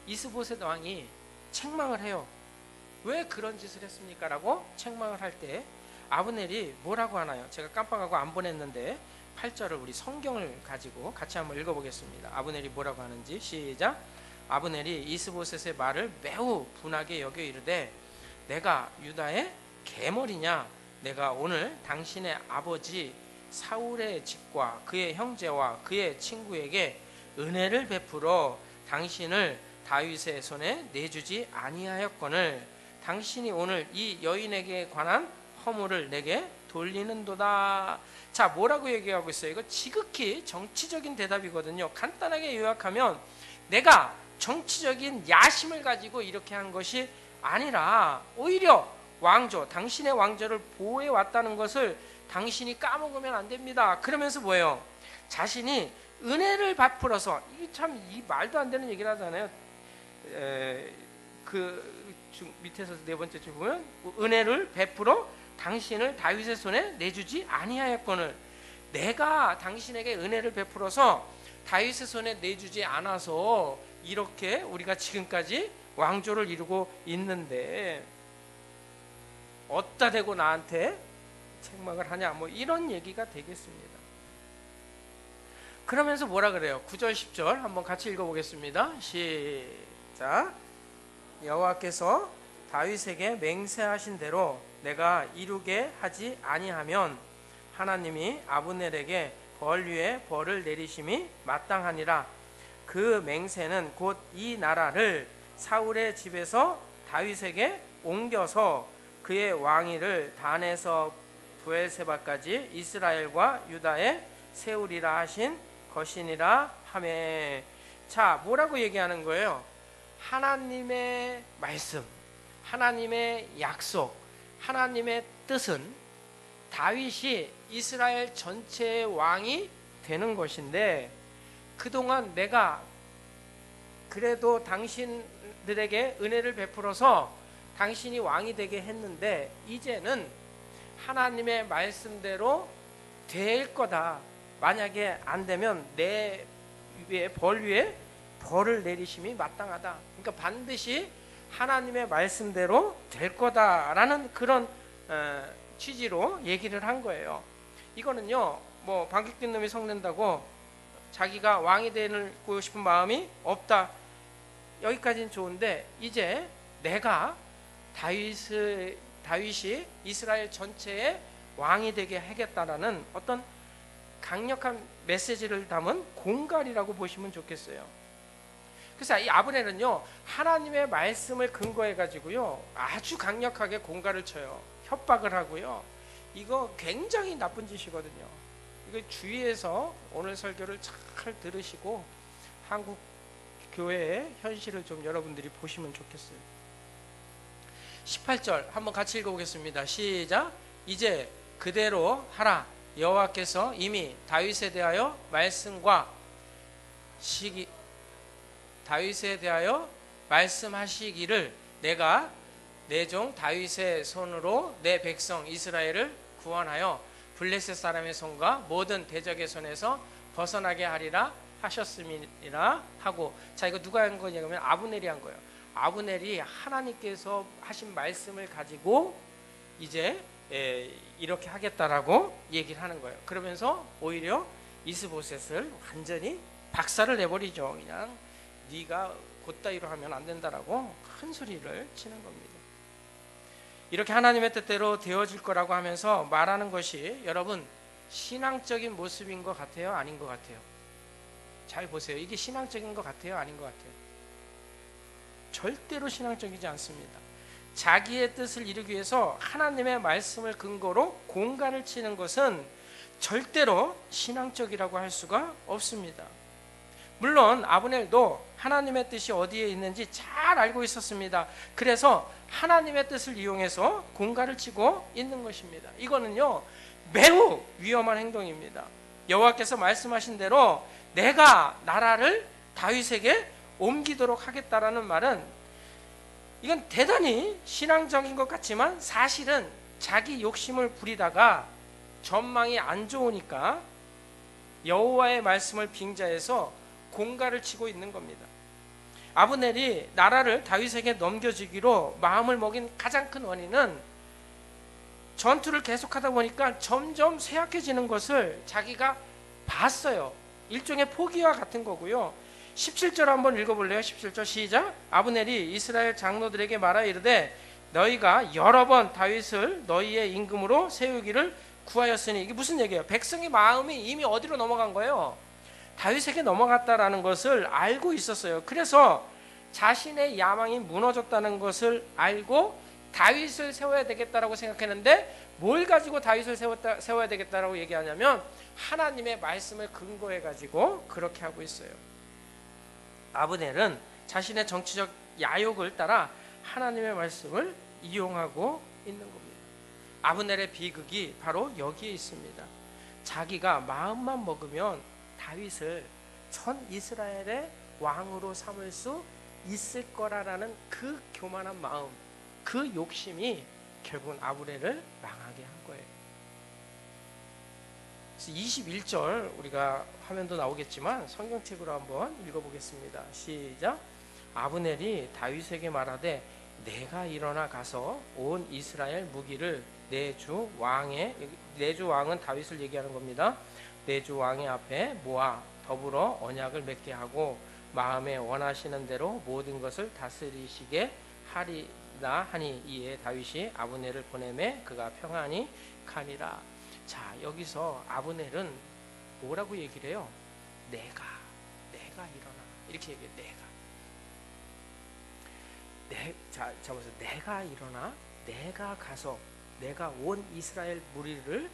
이스보셋 왕이 책망을 해요. 왜 그런 짓을 했습니까? 라고 책망을 할 때 아브넬이 뭐라고 하나요? 제가 깜빡하고 안 보냈는데 8절을 우리 성경을 가지고 같이 한번 읽어보겠습니다. 아브넬이 뭐라고 하는지 시작. 아브넬이 이스보셋의 말을 매우 분하게 여겨 이르되 내가 유다의 계머리냐? 내가 오늘 당신의 아버지 사울의 집과 그의 형제와 그의 친구에게 은혜를 베풀어 당신을 다윗의 손에 내주지 아니하였거늘 당신이 오늘 이 여인에게 관한 허물을 내게 돌리는도다. 자, 뭐라고 얘기하고 있어요? 이거 지극히 정치적인 대답이거든요. 간단하게 요약하면 내가 정치적인 야심을 가지고 이렇게 한 것이 아니라 오히려 왕조, 당신의 왕조를 보호해 왔다는 것을 당신이 까먹으면 안 됩니다. 그러면서 뭐예요? 자신이 은혜를 베풀어서, 이게 참 이 말도 안 되는 얘기를 하잖아요. 밑에서 네 번째 줄 보면 은혜를 베풀어 당신을 다윗의 손에 내주지 아니하였거늘 내가 당신에게 은혜를 베풀어서 다윗의 손에 내주지 않아서 이렇게 우리가 지금까지 왕조를 이루고 있는데 어디다 대고 나한테 책망을 하냐, 뭐 이런 얘기가 되겠습니다. 그러면서 뭐라 그래요? 9절 10절 한번 같이 읽어보겠습니다. 시작. 여호와께서 다윗에게 맹세하신 대로 내가 이루게 하지 아니하면 하나님이 아브넬에게 벌 위에 벌을 내리심이 마땅하니라. 그 맹세는 곧 이 나라를 사울의 집에서 다윗에게 옮겨서 그의 왕위를 단에서 브엘세바까지 이스라엘과 유다에 세우리라 하신 것이니라 하매. 자, 뭐라고 얘기하는 거예요? 하나님의 말씀, 하나님의 약속, 하나님의 뜻은 다윗이 이스라엘 전체의 왕이 되는 것인데, 그동안 내가 그래도 당신들에게 은혜를 베풀어서 당신이 왕이 되게 했는데 이제는 하나님의 말씀대로 될 거다. 만약에 안 되면 내 위에 벌을 내리심이 마땅하다. 그러니까 반드시 하나님의 말씀대로 될 거다라는 그런 취지로 얘기를 한 거예요. 이거는요, 뭐 방귀 낀 놈이 성낸다고 자기가 왕이 되고 싶은 마음이 없다, 여기까지는 좋은데 이제 내가 다윗이 이스라엘 전체의 왕이 되게 하겠다라는 어떤 강력한 메시지를 담은 공갈이라고 보시면 좋겠어요. 그래서 이 아브넬은요, 하나님의 말씀을 근거해 가지고요 아주 강력하게 공갈을 쳐요. 협박을 하고요. 이거 굉장히 나쁜 짓이거든요. 이거 주위에서 오늘 설교를 잘 들으시고 한국 교회의 현실을 좀 여러분들이 보시면 좋겠어요. 18절 한번 같이 읽어보겠습니다. 시작. 이제 그대로 하라. 여호와께서 이미 다윗에 대하여 말씀하시기를 내가 내 종 다윗의 손으로 내 백성 이스라엘을 구원하여 블레셋 사람의 손과 모든 대적의 손에서 벗어나게 하리라 하셨음이라 하고. 자, 이거 누가 한 거냐면 아브넬이 한 거예요. 아브넬이 하나님께서 하신 말씀을 가지고 이제 이렇게 하겠다라고 얘기를 하는 거예요. 그러면서 오히려 이스보셋을 완전히 박살을 내버리죠. 그냥 네가 곧다이로 하면 안 된다라고 큰 소리를 치는 겁니다. 이렇게 하나님의 뜻대로 되어질 거라고 하면서 말하는 것이 여러분 신앙적인 모습인 것 같아요? 아닌 것 같아요? 잘 보세요. 이게 신앙적인 것 같아요? 아닌 것 같아요? 절대로 신앙적이지 않습니다. 자기의 뜻을 이루기 위해서 하나님의 말씀을 근거로 공갈을 치는 것은 절대로 신앙적이라고 할 수가 없습니다. 물론 아브넬도 하나님의 뜻이 어디에 있는지 잘 알고 있었습니다. 그래서 하나님의 뜻을 이용해서 공갈을 치고 있는 것입니다. 이거는요 매우 위험한 행동입니다. 여호와께서 말씀하신 대로 내가 나라를 다윗에게 옮기도록 하겠다라는 말은 이건 대단히 신앙적인 것 같지만 사실은 자기 욕심을 부리다가 전망이 안 좋으니까 여호와의 말씀을 빙자해서 공갈을 치고 있는 겁니다. 아브넬이 나라를 다윗에게 넘겨주기로 마음을 먹인 가장 큰 원인은 전투를 계속하다 보니까 점점 쇠약해지는 것을 자기가 봤어요. 일종의 포기와 같은 거고요. 17절 한번 읽어볼래요? 17절 시작. 아브넬이 이스라엘 장로들에게 말하여 이르되 너희가 여러 번 다윗을 너희의 임금으로 세우기를 구하였으니. 이게 무슨 얘기예요? 백성의 마음이 이미 어디로 넘어간 거예요? 다윗에게 넘어갔다라는 것을 알고 있었어요. 그래서 자신의 야망이 무너졌다는 것을 알고 다윗을 세워야 되겠다라고 생각했는데 뭘 가지고 다윗을 세워야 되겠다라고 얘기하냐면 하나님의 말씀을 근거해 가지고 그렇게 하고 있어요. 아브넬은 자신의 정치적 야욕을 따라 하나님의 말씀을 이용하고 있는 겁니다. 아브넬의 비극이 바로 여기에 있습니다. 자기가 마음만 먹으면 다윗을 전 이스라엘의 왕으로 삼을 수 있을 거라라는 그 교만한 마음, 그 욕심이 결국은 아브넬을 망하게 한 거예요. 그래서 21절 우리가 화면도 나오겠지만 성경책으로 한번 읽어보겠습니다. 시작. 아브넬이 다윗에게 말하되 내가 일어나 가서 온 이스라엘 무기를 내 주 왕은 다윗을 얘기하는 겁니다. 내 주 왕의 앞에 모아 더불어 언약을 맺게 하고 마음에 원하시는 대로 모든 것을 다스리시게 하리라 하니 이에 다윗이 아브넬을 보내매 그가 평안히 가니라. 자, 여기서 아브넬은 뭐라고 얘기를 해요? 내가 일어나 이렇게 얘기해. 자 보세요. 내가 일어나 내가 가서 내가 온 이스라엘 무리를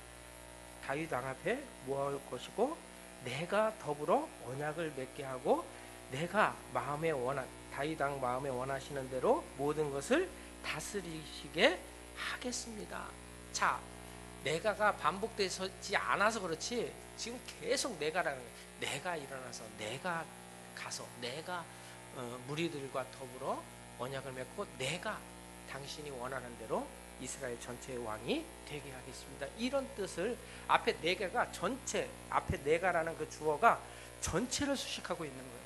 다윗 왕 앞에 모아올 것이고 내가 더불어 언약을 맺게 하고 내가 다윗 왕 마음에 원하시는 대로 모든 것을 다스리시게 하겠습니다. 자, 내가가 반복되지 않아서 그렇지 지금 계속 내가라는 거예요. 내가 일어나서 내가 가서 내가 무리들과 더불어 언약을 맺고 내가 당신이 원하는 대로 이스라엘 전체의 왕이 되게 하겠습니다. 이런 뜻을 앞에 내가가 전체, 앞에 내가라는 그 주어가 전체를 수식하고 있는 거예요.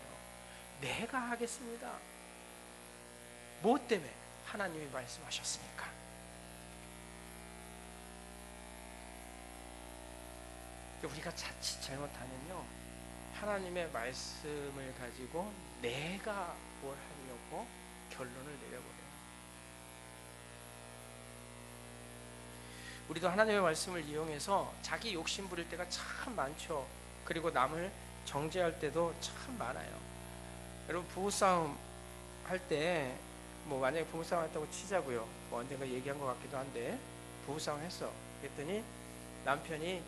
내가 하겠습니다. 뭐 때문에? 하나님이 말씀하셨으니까. 우리가 자칫 잘못하면요, 하나님의 말씀을 가지고 내가 뭘 하려고 결론을 내려버려요. 우리도 하나님의 말씀을 이용해서 자기 욕심 부릴 때가 참 많죠. 그리고 남을 정죄할 때도 참 많아요. 여러분, 부부싸움 할 때 뭐 만약에 부부싸움 했다고 치자고요. 뭐 언젠가 얘기한 것 같기도 한데 부부싸움 했어. 그랬더니 남편이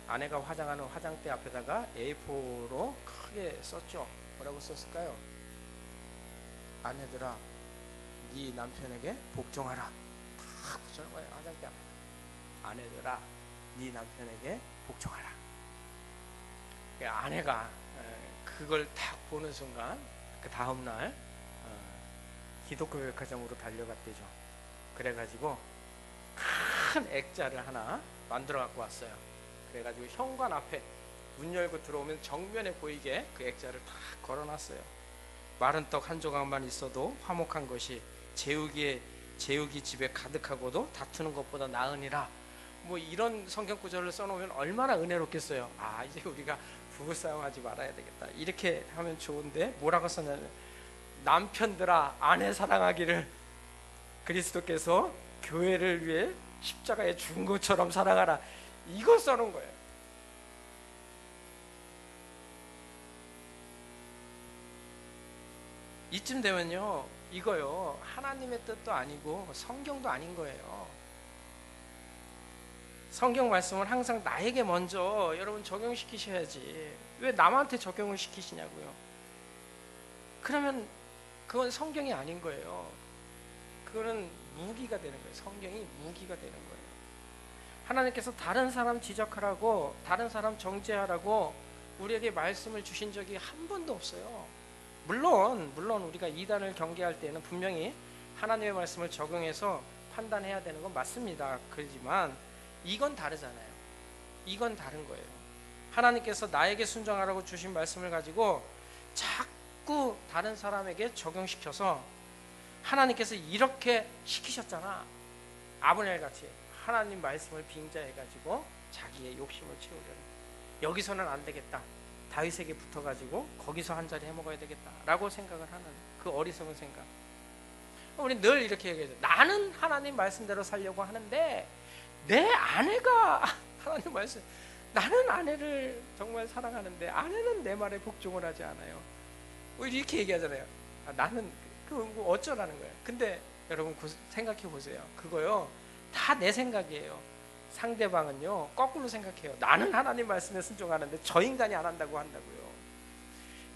아내가 화장하는 화장대 앞에다가 A4로 크게 썼죠. 뭐라고 썼을까요? 아내들아, 네 남편에게 복종하라. 탁 붙여놓은 거예요, 화장대 앞에. 아내들아, 네 남편에게 복종하라. 아내가 그걸 딱 보는 순간 그 다음날 기독교 백화점으로 달려갔대죠. 그래가지고 큰 액자를 하나 만들어 갖고 왔어요. 그래가지고 현관 앞에 문 열고 들어오면 정면에 보이게 그 액자를 딱 걸어놨어요. 마른 떡 한 조각만 있어도 화목한 것이 재우기 집에 가득하고도 다투는 것보다 나으니라. 뭐 이런 성경 구절을 써놓으면 얼마나 은혜롭겠어요. 아, 이제 우리가 부부싸움하지 말아야 되겠다. 이렇게 하면 좋은데 뭐라고 썼냐면, 남편들아, 아내 사랑하기를 그리스도께서 교회를 위해 십자가에 죽은 것처럼 사랑하라. 이거 써놓은 거예요. 이쯤 되면요, 이거요, 하나님의 뜻도 아니고 성경도 아닌 거예요. 성경 말씀을 항상 나에게 먼저 여러분 적용시키셔야지. 왜 남한테 적용을 시키시냐고요. 그러면 그건 성경이 아닌 거예요. 그거는 무기가 되는 거예요. 성경이 무기가 되는 거예요. 하나님께서 다른 사람 지적하라고, 다른 사람 정죄하라고 우리에게 말씀을 주신 적이 한 번도 없어요. 물론 우리가 이단을 경계할 때는 분명히 하나님의 말씀을 적용해서 판단해야 되는 건 맞습니다. 그렇지만 이건 다르잖아요. 이건 다른 거예요. 하나님께서 나에게 순종하라고 주신 말씀을 가지고 자꾸 다른 사람에게 적용시켜서 하나님께서 이렇게 시키셨잖아. 아브넬 같이 하나님 말씀을 빙자해가지고 자기의 욕심을 채우려는. 여기서는 안 되겠다. 다윗에게 붙어가지고 거기서 한 자리 해먹어야 되겠다라고 생각을 하는 그 어리석은 생각. 우리 늘 이렇게 얘기해요. 나는 하나님 말씀대로 살려고 하는데 내 아내가 하나님 말씀, 나는 아내를 정말 사랑하는데 아내는 내 말에 복종을 하지 않아요. 이렇게 얘기하잖아요. 나는 그 어쩌라는 거예요. 근데 여러분 생각해 보세요. 그거요, 다 내 생각이에요. 상대방은요 거꾸로 생각해요. 나는 하나님 말씀에 순종하는데 저 인간이 안 한다고 한다고요.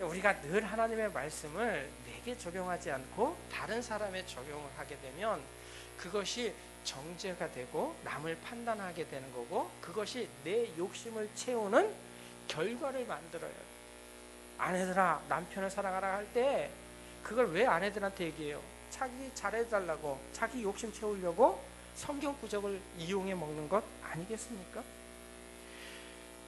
우리가 늘 하나님의 말씀을 내게 적용하지 않고 다른 사람에 적용을 하게 되면 그것이 정죄가 되고 남을 판단하게 되는 거고, 그것이 내 욕심을 채우는 결과를 만들어요. 아내들아, 남편을 사랑하라 할 때 그걸 왜 아내들한테 얘기해요? 자기 잘해달라고, 자기 욕심 채우려고 성경 구절을 이용해 먹는 것 아니겠습니까?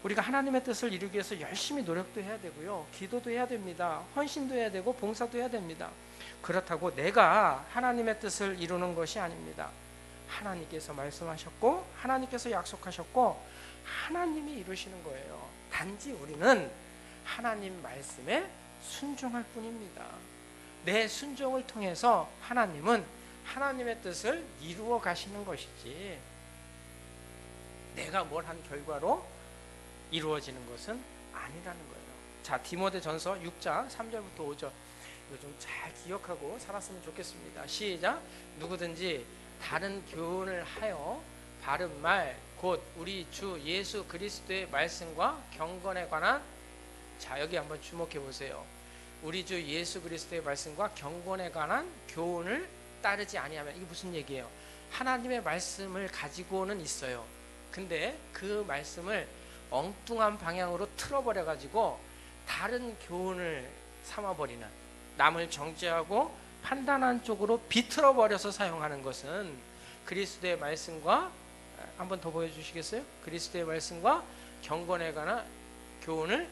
우리가 하나님의 뜻을 이루기 위해서 열심히 노력도 해야 되고요, 기도도 해야 됩니다. 헌신도 해야 되고 봉사도 해야 됩니다. 그렇다고 내가 하나님의 뜻을 이루는 것이 아닙니다. 하나님께서 말씀하셨고 하나님께서 약속하셨고 하나님이 이루시는 거예요. 단지 우리는 하나님 말씀에 순종할 뿐입니다. 내 순종을 통해서 하나님은 하나님의 뜻을 이루어 가시는 것이지, 내가 뭘 한 결과로 이루어지는 것은 아니라는 거예요. 자, 디모데전서 6장 3절부터 5절, 이거 좀 잘 기억하고 살았으면 좋겠습니다. 시작. 누구든지 다른 교훈을 하여 바른 말 곧 우리 주 예수 그리스도의 말씀과 경건에 관한, 자 여기 한번 주목해 보세요. 우리 주 예수 그리스도의 말씀과 경건에 관한 교훈을 따르지 아니하면, 이게 무슨 얘기예요? 하나님의 말씀을 가지고는 있어요. 근데 그 말씀을 엉뚱한 방향으로 틀어버려 가지고 다른 교훈을 삼아버리는, 남을 정죄하고 판단한 쪽으로 비틀어 버려서 사용하는 것은 그리스도의 말씀과, 한번 더 보여주시겠어요? 그리스도의 말씀과 경건에 관한 교훈을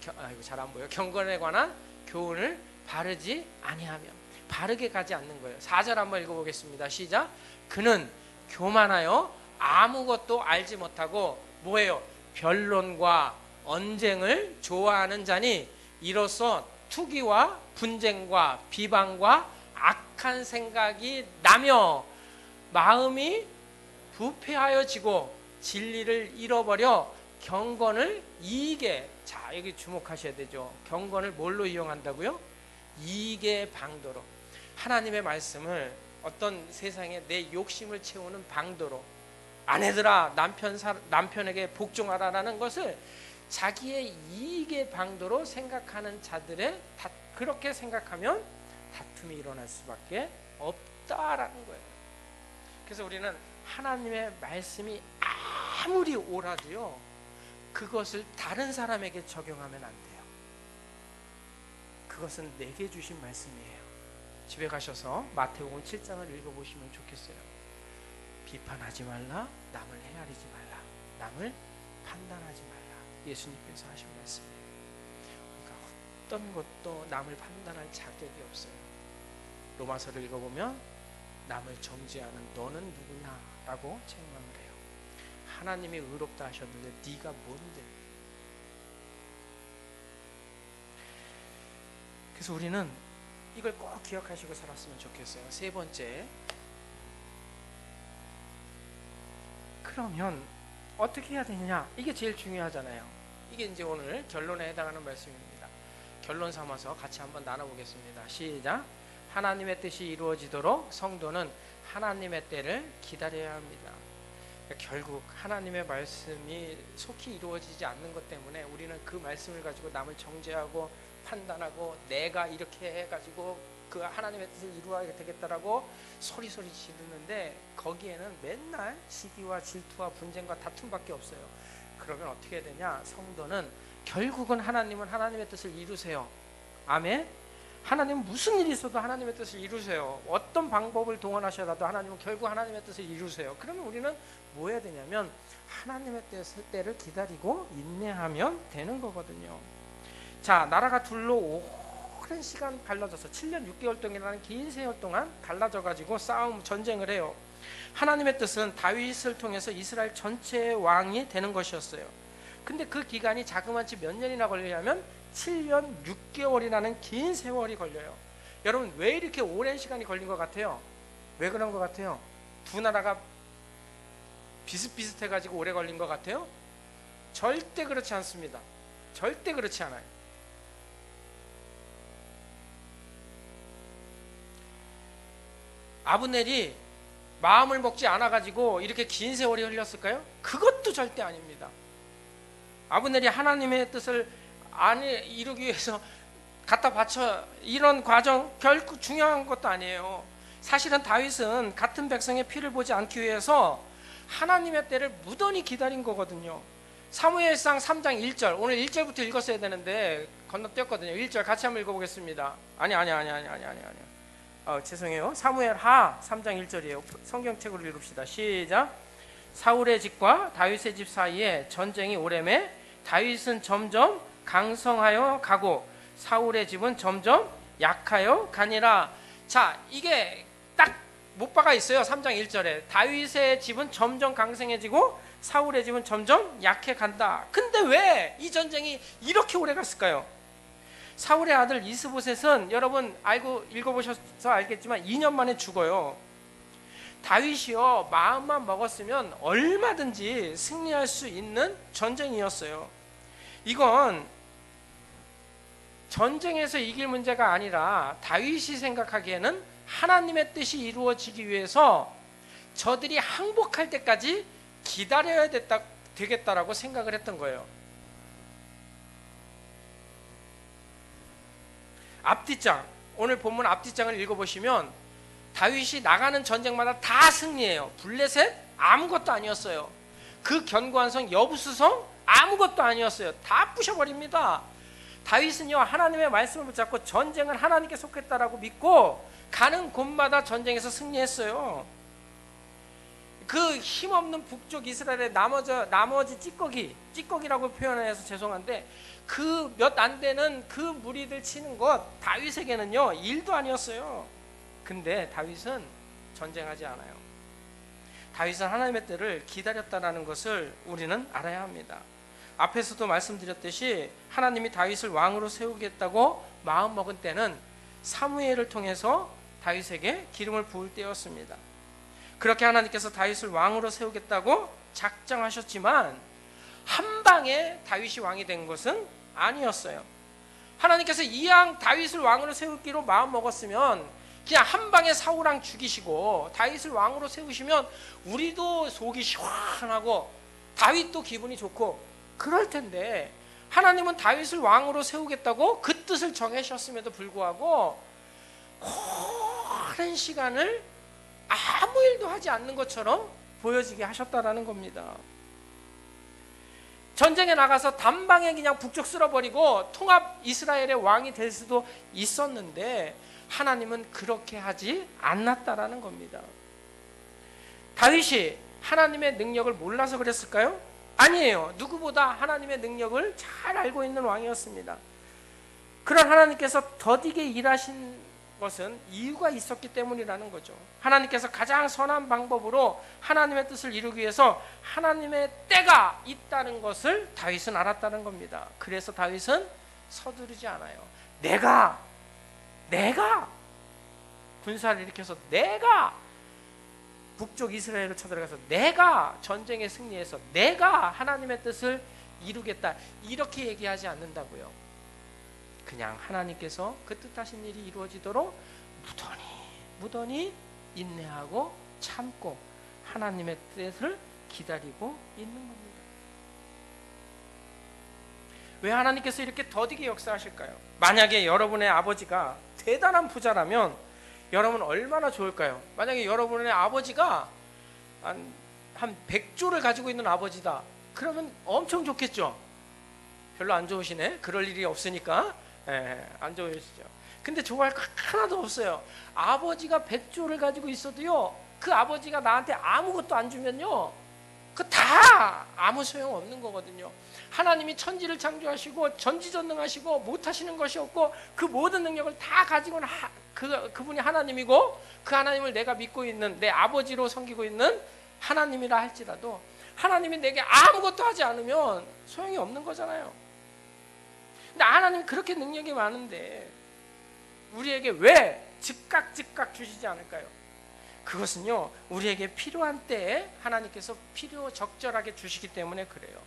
이거 잘 안 보여. 경건에 관한 교훈을 바르지 아니하며, 바르게 가지 않는 거예요. 4절 한번 읽어보겠습니다. 시작. 그는 교만하여 아무것도 알지 못하고 뭐예요? 변론과 언쟁을 좋아하는 자니 이로써 투기와 분쟁과 비방과 악한 생각이 나며 마음이 부패하여지고 진리를 잃어버려 경건을 이익에, 자 여기 주목하셔야 되죠. 경건을 뭘로 이용한다고요? 이익의 방도로, 하나님의 말씀을 어떤 세상에 내 욕심을 채우는 방도로, 아내들아 남편에게 복종하라라는 것을 자기의 이익의 방도로 생각하는 자들의, 그렇게 생각하면 다툼이 일어날 수밖에 없다라는 거예요. 그래서 우리는 하나님의 말씀이 아무리 옳아도요, 그것을 다른 사람에게 적용하면 안 돼요. 그것은 내게 주신 말씀이에요. 집에 가셔서 마태복음 7장을 읽어보시면 좋겠어요. 비판하지 말라, 남을 헤아리지 말라, 남을 판단하지 말라, 예수님께서 하신 말씀이에요. 그러니까 어떤 것도 남을 판단할 자격이 없어요. 로마서를 읽어보면 남을 정죄하는 너는 누구냐 라고 책망을 해요. 하나님이 의롭다 하셨는데 네가 뭔데? 그래서 우리는 이걸 꼭 기억하시고 살았으면 좋겠어요. 세 번째, 그러면 어떻게 해야 되느냐? 이게 제일 중요하잖아요. 이게 이제 오늘 결론에 해당하는 말씀입니다. 결론 삼아서 같이 한번 나눠보겠습니다. 시작. 하나님의 뜻이 이루어지도록 성도는 하나님의 때를 기다려야 합니다. 그러니까 결국 하나님의 말씀이 속히 이루어지지 않는 것 때문에 우리는 그 말씀을 가지고 남을 정죄하고 판단하고 내가 이렇게 해가지고 그 하나님의 뜻을 이루어야 되겠다라고 소리소리 지르는데 거기에는 맨날 시기와 질투와 분쟁과 다툼밖에 없어요. 그러면 어떻게 해야 되냐? 성도는 결국은 하나님은 하나님의 뜻을 이루세요. 아멘. 하나님은 무슨 일이 있어도 하나님의 뜻을 이루세요. 어떤 방법을 동원하셔라도 하나님은 결국 하나님의 뜻을 이루세요. 그러면 우리는 뭐 해야 되냐면 하나님의 때를 기다리고 인내하면 되는 거거든요. 자, 나라가 둘로 오랜 시간 갈라져서 7년 6개월 동안이라는 긴 세월 동안 갈라져 가지고 전쟁을 해요. 하나님의 뜻은 다윗을 통해서 이스라엘 전체의 왕이 되는 것이었어요. 근데 그 기간이 자그마치 몇 년이나 걸리냐면 7년 6개월이라는 긴 세월이 걸려요. 여러분, 왜 이렇게 오랜 시간이 걸린 것 같아요? 왜 그런 것 같아요? 두 나라가 비슷비슷해 가지고 오래 걸린 것 같아요? 절대 그렇지 않습니다. 절대 그렇지 않아요. 아브넬이 마음을 먹지 않아 가지고 이렇게 긴 세월이 흘렸을까요? 그것도 절대 아닙니다. 아브넬이 하나님의 뜻을 이루기 위해서 갖다 바쳐, 이런 과정 결코 중요한 것도 아니에요. 사실은 다윗은 같은 백성의 피를 보지 않기 위해서 하나님의 때를 무던히 기다린 거거든요. 사무엘상 3장 1절, 오늘 1절부터 읽었어야 되는데 건너뛰었거든요. 1절 같이 한번 읽어보겠습니다. 아니. 죄송해요. 사무엘하 3장 1절이에요. 성경책으로 읽읍시다. 시작. 사울의 집과 다윗의 집 사이에 전쟁이 오래매 다윗은 점점 강성하여 가고 사울의 집은 점점 약하여 가니라. 자, 이게 딱 못 박아 있어요. 3장 1절에 다윗의 집은 점점 강성해지고 사울의 집은 점점 약해 간다. 근데 왜 이 전쟁이 이렇게 오래 갔을까요? 사울의 아들 이스보셋은 여러분 알고 읽어보셔서 알겠지만 2년 만에 죽어요. 다윗이요, 마음만 먹었으면 얼마든지 승리할 수 있는 전쟁이었어요. 이건 전쟁에서 이길 문제가 아니라 다윗이 생각하기에는 하나님의 뜻이 이루어지기 위해서 저들이 항복할 때까지 기다려야 되겠다라고 생각을 했던 거예요. 앞뒷장, 오늘 본문 앞뒷장을 읽어보시면 다윗이 나가는 전쟁마다 다 승리해요. 블레셋 아무것도 아니었어요. 그 견고한 성 여부수성 아무것도 아니었어요. 다 부셔버립니다. 다윗은요, 하나님의 말씀을 붙잡고 전쟁은 하나님께 속했다라고 믿고 가는 곳마다 전쟁에서 승리했어요. 그 힘없는 북쪽 이스라엘의 나머지 찌꺼기라고 표현해서 죄송한데 그 몇 안 되는 그 무리들 치는 것 다윗에게는요 일도 아니었어요. 근데 다윗은 전쟁하지 않아요. 다윗은 하나님의 때를 기다렸다는 것을 우리는 알아야 합니다. 앞에서도 말씀드렸듯이 하나님이 다윗을 왕으로 세우겠다고 마음먹은 때는 사무엘을 통해서 다윗에게 기름을 부을 때였습니다. 그렇게 하나님께서 다윗을 왕으로 세우겠다고 작정하셨지만 한 방에 다윗이 왕이 된 것은 아니었어요. 하나님께서 이왕 다윗을 왕으로 세우기로 마음먹었으면 그냥 한 방에 사울왕 죽이시고 다윗을 왕으로 세우시면 우리도 속이 시원하고 다윗도 기분이 좋고 그럴 텐데 하나님은 다윗을 왕으로 세우겠다고 그 뜻을 정하셨음에도 불구하고 오랜 시간을 아무 일도 하지 않는 것처럼 보여지게 하셨다라는 겁니다. 전쟁에 나가서 단방에 그냥 북쪽 쓸어버리고 통합 이스라엘의 왕이 될 수도 있었는데 하나님은 그렇게 하지 않았다라는 겁니다. 다윗이 하나님의 능력을 몰라서 그랬을까요? 아니에요. 누구보다 하나님의 능력을 잘 알고 있는 왕이었습니다. 그런 하나님께서 더디게 일하신 것은 이유가 있었기 때문이라는 거죠. 하나님께서 가장 선한 방법으로 하나님의 뜻을 이루기 위해서 하나님의 때가 있다는 것을 다윗은 알았다는 겁니다. 그래서 다윗은 서두르지 않아요. 내가 군사를 일으켜서 내가 북쪽 이스라엘을 쳐들어가서 내가 전쟁에 승리해서 내가 하나님의 뜻을 이루겠다 이렇게 얘기하지 않는다고요. 그냥 하나님께서 그 뜻하신 일이 이루어지도록 무던히 인내하고 참고 하나님의 뜻을 기다리고 있는 겁니다. 왜 하나님께서 이렇게 더디게 역사하실까요? 만약에 여러분의 아버지가 대단한 부자라면 여러분 얼마나 좋을까요? 만약에 여러분의 아버지가 한 100조를 가지고 있는 아버지다 그러면 엄청 좋겠죠? 별로 안 좋으시네. 그럴 일이 없으니까 안 좋으시죠. 근데 좋아할 거 하나도 없어요. 아버지가 100조를 가지고 있어도요 그 아버지가 나한테 아무것도 안 주면요 그 다 아무 소용 없는 거거든요. 하나님이 천지를 창조하시고 전지전능하시고 못하시는 것이 없고 그 모든 능력을 다 가지고는 그분이 하나님이고 그 하나님을 내가 믿고 있는 내 아버지로 섬기고 있는 하나님이라 할지라도 하나님이 내게 아무것도 하지 않으면 소용이 없는 거잖아요. 근데 하나님이 그렇게 능력이 많은데 우리에게 왜 즉각 주시지 않을까요? 그것은요 우리에게 필요한 때에 하나님께서 적절하게 주시기 때문에 그래요.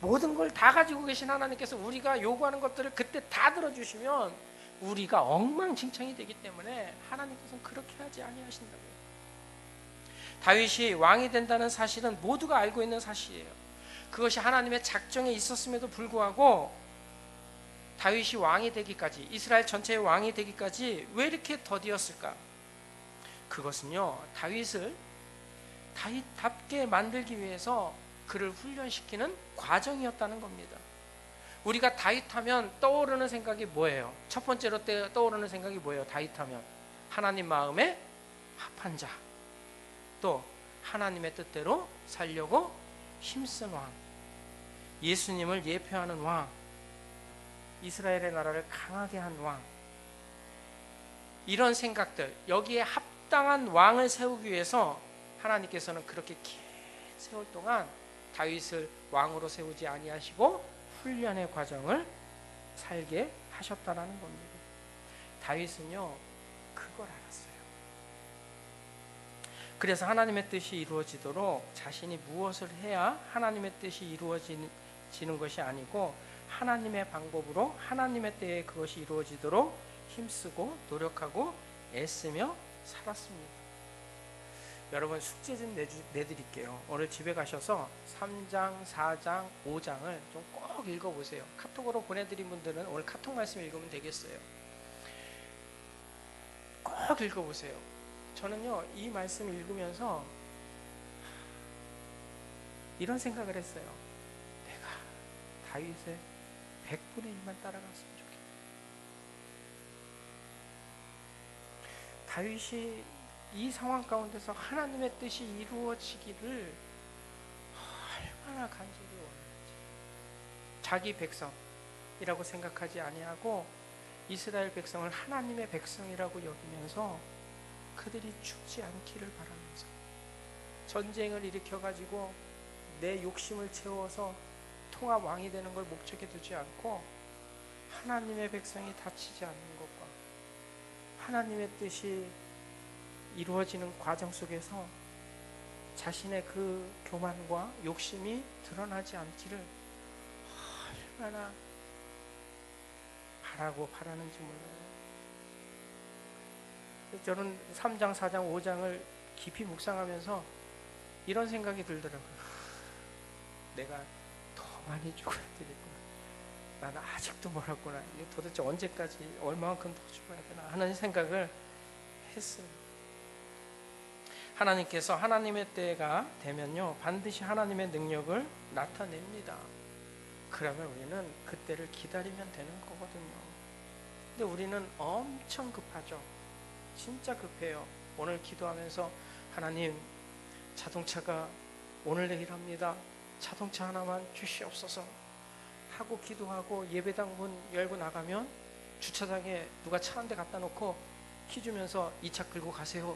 모든 걸 다 가지고 계신 하나님께서 우리가 요구하는 것들을 그때 다 들어주시면 우리가 엉망진창이 되기 때문에 하나님께서는 그렇게 하지 아니하신다고요. 다윗이 왕이 된다는 사실은 모두가 알고 있는 사실이에요. 그것이 하나님의 작정에 있었음에도 불구하고 다윗이 왕이 되기까지 이스라엘 전체의 왕이 되기까지 왜 이렇게 더디었을까? 그것은요 다윗을 다윗답게 만들기 위해서 그를 훈련시키는 과정이었다는 겁니다. 우리가 다윗하면 떠오르는 생각이 뭐예요? 첫 번째로 떠오르는 생각이 뭐예요? 다윗하면 하나님 마음에 합한 자, 또 하나님의 뜻대로 살려고 힘쓴 왕, 예수님을 예표하는 왕, 이스라엘의 나라를 강하게 한 왕, 이런 생각들, 여기에 합당한 왕을 세우기 위해서 하나님께서는 그렇게 긴 세월 동안 다윗을 왕으로 세우지 아니하시고 훈련의 과정을 살게 하셨다라는 겁니다. 다윗은요 그걸 알았어요. 그래서 하나님의 뜻이 이루어지도록 자신이 무엇을 해야 하나님의 뜻이 이루어지는 것이 아니고 하나님의 방법으로 하나님의 때에 그것이 이루어지도록 힘쓰고 노력하고 애쓰며 살았습니다. 여러분 숙제 좀 내드릴게요. 오늘 집에 가셔서 3장, 4장, 5장을 좀 꼭 읽어보세요. 카톡으로 보내드린 분들은 오늘 카톡 말씀 읽으면 되겠어요. 꼭 읽어보세요. 저는요 이 말씀 읽으면서 이런 생각을 했어요. 내가 다윗의 100분의 1만 따라갔으면 좋겠다. 다윗이 이 상황 가운데서 하나님의 뜻이 이루어지기를 얼마나 간절히 원하는지, 자기 백성이라고 생각하지 아니하고 이스라엘 백성을 하나님의 백성이라고 여기면서 그들이 죽지 않기를 바라면서 전쟁을 일으켜가지고 내 욕심을 채워서 통합 왕이 되는 걸 목적에 두지 않고 하나님의 백성이 다치지 않는 것과 하나님의 뜻이 이루어지는 과정 속에서 자신의 그 교만과 욕심이 드러나지 않기를 얼마나 바라는지 몰라요. 저는 3장, 4장, 5장을 깊이 묵상하면서 이런 생각이 들더라고요. 내가 더 많이 죽어야 되겠구나. 나는 아직도 멀었구나. 도대체 언제까지 얼마만큼 더 죽어야 되나 하는 생각을 했어요. 하나님께서 하나님의 때가 되면요 반드시 하나님의 능력을 나타냅니다. 그러면 우리는 그때를 기다리면 되는 거거든요. 근데 우리는 엄청 급하죠. 진짜 급해요. 오늘 기도하면서 하나님 자동차가 오늘 내일 합니다. 자동차 하나만 주시옵소서 하고 기도하고 예배당 문 열고 나가면 주차장에 누가 차 한 대 갖다 놓고 키 주면서 이 차 끌고 가세요.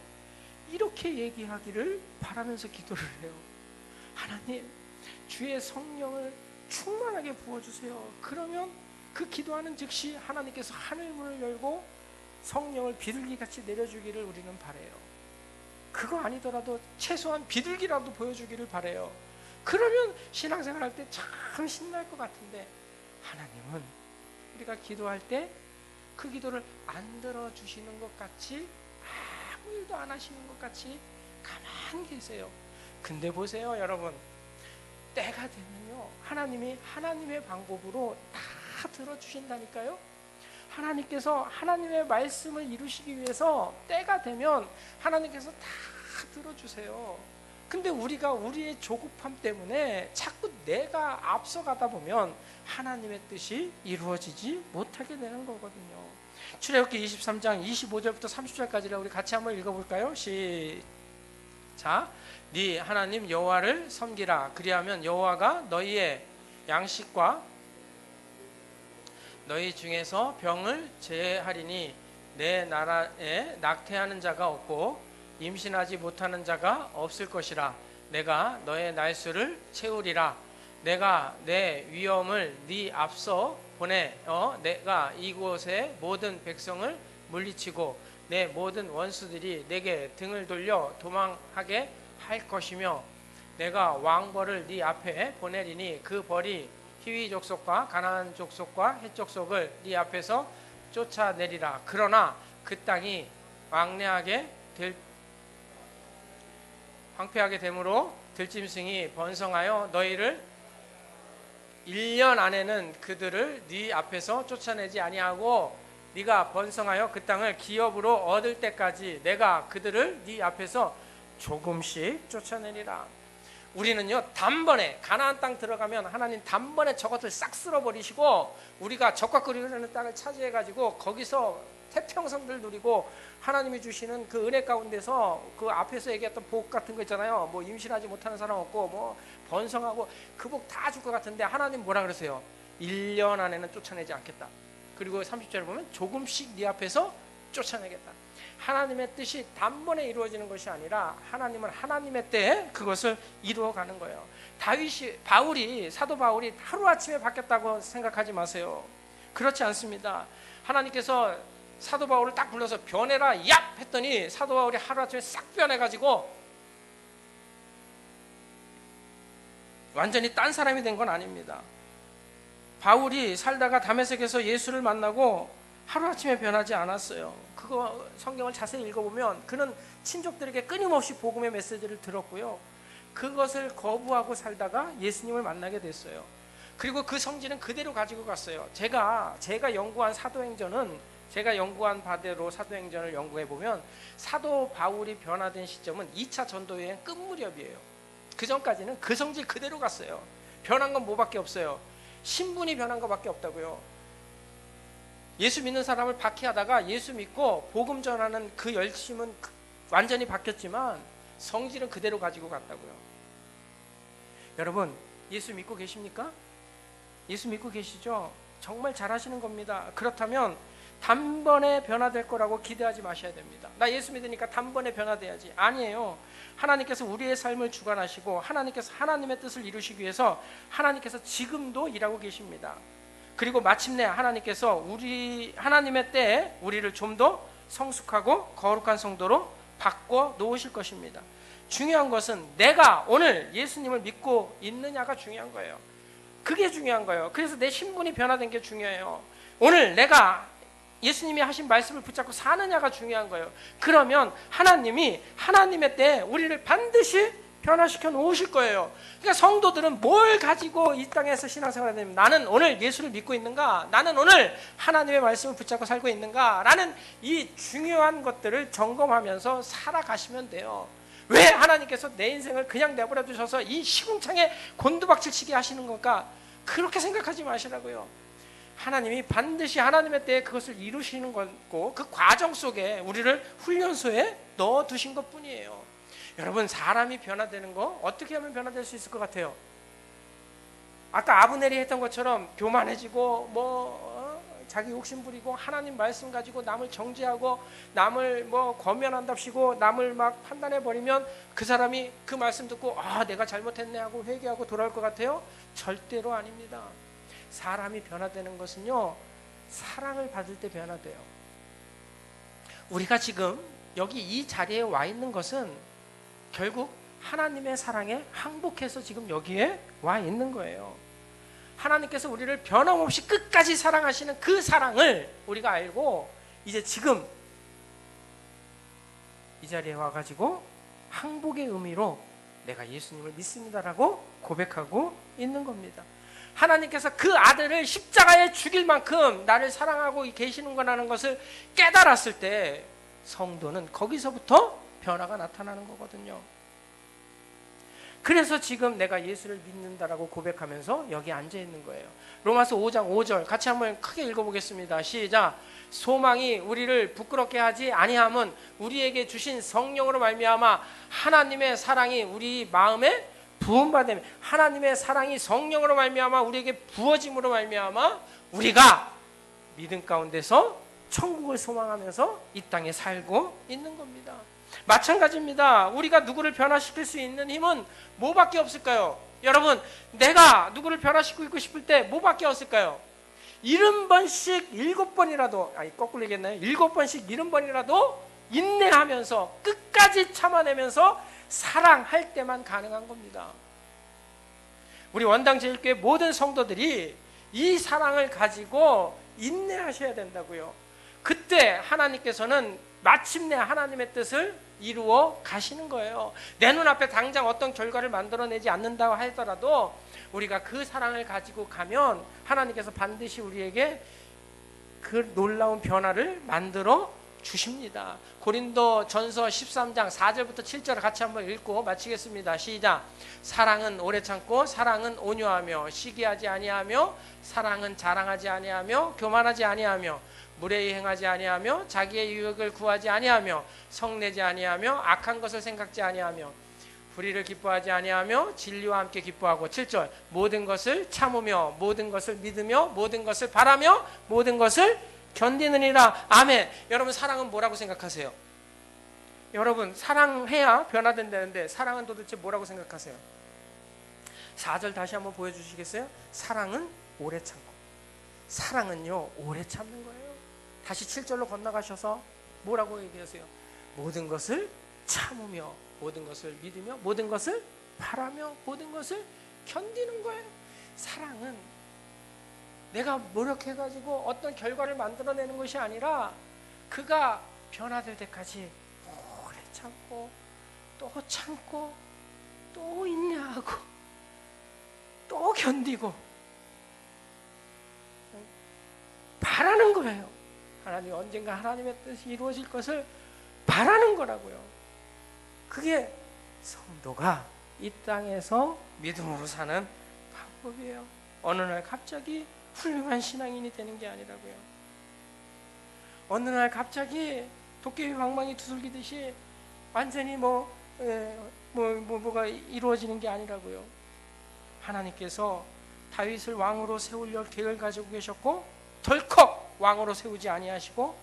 이렇게 얘기하기를 바라면서 기도를 해요. 하나님 주의 성령을 충만하게 부어주세요. 그러면 그 기도하는 즉시 하나님께서 하늘문을 열고 성령을 비둘기같이 내려주기를 우리는 바라요. 그거 아니더라도 최소한 비둘기라도 보여주기를 바라요. 그러면 신앙생활 할 때 참 신날 것 같은데 하나님은 우리가 기도할 때 그 기도를 안 들어주시는 것 같이 아무 일도 안 하시는 것 같이 가만히 계세요. 근데 보세요 여러분, 때가 되면요 하나님이 하나님의 방법으로 다 들어주신다니까요. 하나님께서 하나님의 말씀을 이루시기 위해서 때가 되면 하나님께서 다 들어주세요. 근데 우리가 우리의 조급함 때문에 자꾸 내가 앞서가다 보면 하나님의 뜻이 이루어지지 못하게 되는 거거든요. 출애굽기 23장 25절부터 30절까지를 우리 같이 한번 읽어볼까요? 시작. 네 하나님 여호와를 섬기라. 그리하면 여호와가 너희의 양식과 너희 중에서 병을 제하리니 내 나라에 낙태하는 자가 없고 임신하지 못하는 자가 없을 것이라. 내가 너의 날수를 채우리라. 내가 내 위엄을 네 앞서 보내 내가 이곳의 모든 백성을 물리치고 내 모든 원수들이 내게 등을 돌려 도망하게 할 것이며 내가 왕벌을 네 앞에 보내리니 그 벌이 히위 족속과 가나안 족속과 헷 족속을 네 앞에서 쫓아내리라. 그러나 그 땅이 황폐하게 되므로 들짐승이 번성하여 너희를 1년 안에는 그들을 네 앞에서 쫓아내지 아니하고 네가 번성하여 그 땅을 기업으로 얻을 때까지 내가 그들을 네 앞에서 조금씩 쫓아내리라. 우리는요 단번에 가나안 땅 들어가면 하나님 단번에 저것들 싹 쓸어버리시고 우리가 적과 끓이는 땅을 차지해가지고 거기서 태평성들 누리고 하나님이 주시는 그 은혜 가운데서 그 앞에서 얘기했던 복 같은 거 있잖아요. 뭐 임신하지 못하는 사람 없고 뭐 번성하고 그 복 다 줄 것 같은데 하나님 뭐라 그러세요? 1년 안에는 쫓아내지 않겠다. 그리고 30절에 보면 조금씩 네 앞에서 쫓아내겠다. 하나님의 뜻이 단번에 이루어지는 것이 아니라 하나님은 하나님의 때에 그것을 이루어가는 거예요. 사도 바울이 하루아침에 바뀌었다고 생각하지 마세요. 그렇지 않습니다. 하나님께서 사도 바울을 딱 불러서 변해라 얍 했더니 사도 바울이 하루아침에 싹 변해가지고 완전히 딴 사람이 된 건 아닙니다. 바울이 살다가 다메섹에서 예수를 만나고 하루아침에 변하지 않았어요. 그거 성경을 자세히 읽어보면 그는 친족들에게 끊임없이 복음의 메시지를 들었고요. 그것을 거부하고 살다가 예수님을 만나게 됐어요. 그리고 그 성질은 그대로 가지고 갔어요. 제가 연구한 제가 연구한 바대로 사도행전을 연구해보면 사도 바울이 변화된 시점은 2차 전도여행 끝 무렵이에요. 그 전까지는 그 성질 그대로 갔어요. 변한 건 뭐밖에 없어요? 신분이 변한 것밖에 없다고요. 예수 믿는 사람을 박해하다가 예수 믿고 복음 전하는 그 열심은 완전히 바뀌었지만 성질은 그대로 가지고 갔다고요. 여러분, 예수 믿고 계십니까? 예수 믿고 계시죠? 정말 잘하시는 겁니다. 그렇다면 단번에 변화될 거라고 기대하지 마셔야 됩니다. 나 예수 믿으니까 단번에 변화돼야지. 아니에요. 하나님께서 우리의 삶을 주관하시고 하나님께서 하나님의 뜻을 이루시기 위해서 하나님께서 지금도 일하고 계십니다. 그리고 마침내 하나님께서 하나님의 때에 우리를 좀 더 성숙하고 거룩한 성도로 바꿔 놓으실 것입니다. 중요한 것은 내가 오늘 예수님을 믿고 있느냐가 중요한 거예요. 그게 중요한 거예요. 그래서 내 신분이 변화된 게 중요해요. 오늘 내가 예수님이 하신 말씀을 붙잡고 사느냐가 중요한 거예요. 그러면 하나님이 하나님의 때에 우리를 반드시 변화시켜 놓으실 거예요. 그러니까 성도들은 뭘 가지고 이 땅에서 신앙생활을 하냐면 나는 오늘 예수를 믿고 있는가? 나는 오늘 하나님의 말씀을 붙잡고 살고 있는가? 라는 이 중요한 것들을 점검하면서 살아가시면 돼요. 왜 하나님께서 내 인생을 그냥 내버려 두셔서 이 시궁창에 곤두박질 치게 하시는 건가? 그렇게 생각하지 마시라고요. 하나님이 반드시 하나님의 때에 그것을 이루시는 거고 그 과정 속에 우리를 훈련소에 넣어두신 것뿐이에요. 여러분, 사람이 변화되는 거 어떻게 하면 변화될 수 있을 것 같아요? 아까 아브넬이 했던 것처럼 교만해지고 자기 욕심 부리고 하나님 말씀 가지고 남을 정죄하고 남을 거면한답시고 남을 막 판단해버리면 그 사람이 그 말씀 듣고 내가 잘못했네 하고 회개하고 돌아올 것 같아요? 절대로 아닙니다. 사람이 변화되는 것은요, 사랑을 받을 때 변화돼요. 우리가 지금 여기 이 자리에 와 있는 것은 결국 하나님의 사랑에 항복해서 지금 여기에 와 있는 거예요. 하나님께서 우리를 변함없이 끝까지 사랑하시는 그 사랑을 우리가 알고 이제 지금 이 자리에 와가지고 항복의 의미로 내가 예수님을 믿습니다라고 고백하고 있는 겁니다. 하나님께서 그 아들을 십자가에 죽일 만큼 나를 사랑하고 계시는 거라는 것을 깨달았을 때 성도는 거기서부터 변화가 나타나는 거거든요. 그래서 지금 내가 예수를 믿는다라고 고백하면서 여기 앉아 있는 거예요. 로마서 5장 5절 같이 한번 크게 읽어보겠습니다. 시작. 소망이 우리를 부끄럽게 하지 아니함은 우리에게 주신 성령으로 말미암아 하나님의 사랑이 우리 마음에 부음받음, 하나님의 사랑이 성령으로 말미암아 우리에게 부어짐으로 말미암아 우리가 믿음 가운데서 천국을 소망하면서 이 땅에 살고 있는 겁니다. 마찬가지입니다. 우리가 누구를 변화시킬 수 있는 힘은 뭐밖에 없을까요? 여러분, 내가 누구를 변화시키고 싶을 때 뭐밖에 없을까요? 70번씩 7번이라도, 거꾸로 얘기했나요? 7번씩 70번이라도 인내하면서 끝까지 참아내면서 사랑할 때만 가능한 겁니다. 우리 원당제일교회 모든 성도들이 이 사랑을 가지고 인내하셔야 된다고요. 그때 하나님께서는 마침내 하나님의 뜻을 이루어 가시는 거예요. 내 눈앞에 당장 어떤 결과를 만들어내지 않는다고 하더라도 우리가 그 사랑을 가지고 가면 하나님께서 반드시 우리에게 그 놀라운 변화를 만들어 주십니다. 고린도 전서 13장 4절부터 7절을 같이 한번 읽고 마치겠습니다. 시작. 사랑은 오래 참고 사랑은 온유하며 시기하지 아니하며 사랑은 자랑하지 아니하며 교만하지 아니하며 무례히 행하지 아니하며 자기의 유익을 구하지 아니하며 성내지 아니하며 악한 것을 생각지 아니하며 불의를 기뻐하지 아니하며 진리와 함께 기뻐하고 7절 모든 것을 참으며 모든 것을 믿으며 모든 것을 바라며 모든 것을 견디느니라. 아멘. 여러분 사랑은 뭐라고 생각하세요? 여러분 사랑해야 변화된다는데 사랑은 도대체 뭐라고 생각하세요? 4절 다시 한번 보여주시겠어요? 사랑은 오래 참고. 사랑은요 오래 참는 거예요. 다시 7절로 건너가셔서 뭐라고 얘기하세요? 모든 것을 참으며 모든 것을 믿으며 모든 것을 바라며 모든 것을 견디는 거예요. 사랑은 내가 노력해가지고 어떤 결과를 만들어내는 것이 아니라 그가 변화될 때까지 오래 참고 또 인내하고 또 견디고 바라는 거예요. 하나님 언젠가 하나님의 뜻이 이루어질 것을 바라는 거라고요. 그게 성도가 이 땅에서 믿음으로 사는 방법이에요. 어느 날 갑자기 훌륭한 신앙인이 되는 게 아니라고요. 어느 날 갑자기 도깨비 방망이 두들기듯이 완전히 뭐가 이루어지는 게 아니라고요. 하나님께서 다윗을 왕으로 세우려 계획을 가지고 계셨고 덜컥 왕으로 세우지 아니하시고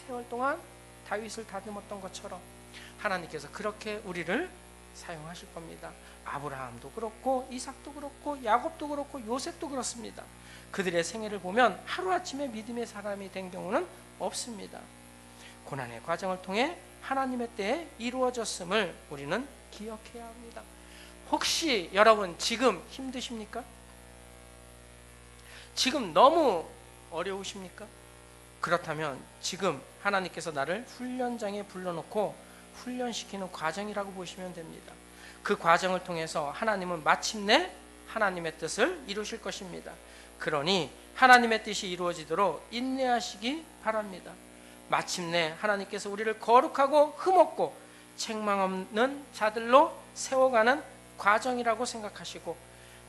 세월 동안 다윗을 다듬었던 것처럼 하나님께서 그렇게 우리를 사용하실 겁니다. 아브라함도 그렇고 이삭도 그렇고 야곱도 그렇고 요셉도 그렇습니다. 그들의 생애를 보면 하루아침에 믿음의 사람이 된 경우는 없습니다. 고난의 과정을 통해 하나님의 때에 이루어졌음을 우리는 기억해야 합니다. 혹시 여러분 지금 힘드십니까? 지금 너무 어려우십니까? 그렇다면 지금 하나님께서 나를 훈련장에 불러놓고 훈련시키는 과정이라고 보시면 됩니다. 그 과정을 통해서 하나님은 마침내 하나님의 뜻을 이루실 것입니다. 그러니 하나님의 뜻이 이루어지도록 인내하시기 바랍니다. 마침내 하나님께서 우리를 거룩하고 흠없고 책망 없는 자들로 세워가는 과정이라고 생각하시고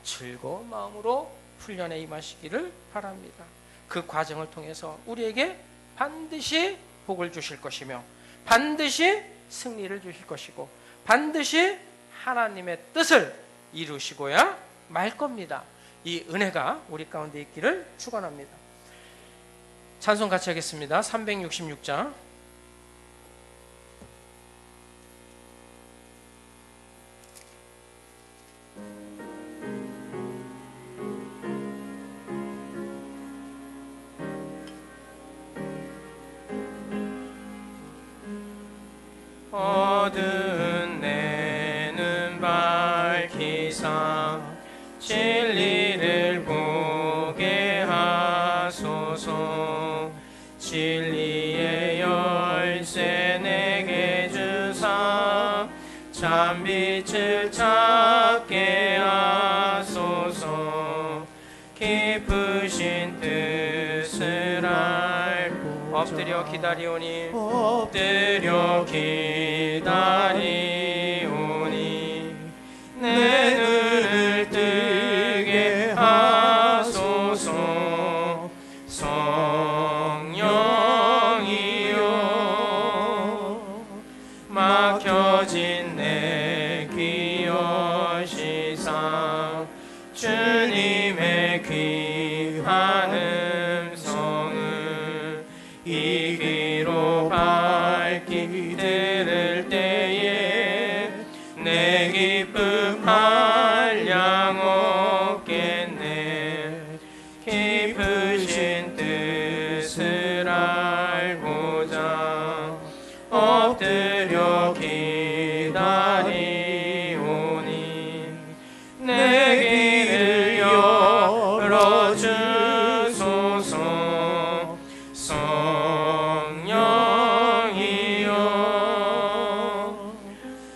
즐거운 마음으로 훈련에 임하시기를 바랍니다. 그 과정을 통해서 우리에게 반드시 복을 주실 것이며 반드시 승리를 주실 것이고 반드시 하나님의 뜻을 이루시고야 말 겁니다. 이 은혜가 우리 가운데 있기를 축원합니다. 찬송 같이 하겠습니다. 366장 어두운 내는 밝히사 진리를 보게 하소서. 진리의 열쇠 내게 주사 참빛을 찾게 하소서. 깊으신 뜻을 알고 엎드려 기다리오니 엎드려 기다리오니 내 눈을 뜨게 하소서. 성령이여 막혀진 내 귀 여시사 주님의 귀한 음성을 이 귀로 밝히 들을 때에 내 기쁨 한량 없겠네. 깊으신 뜻을 알고자 엎드려 기다리오니 내 귀를 열어주소서. 성령이여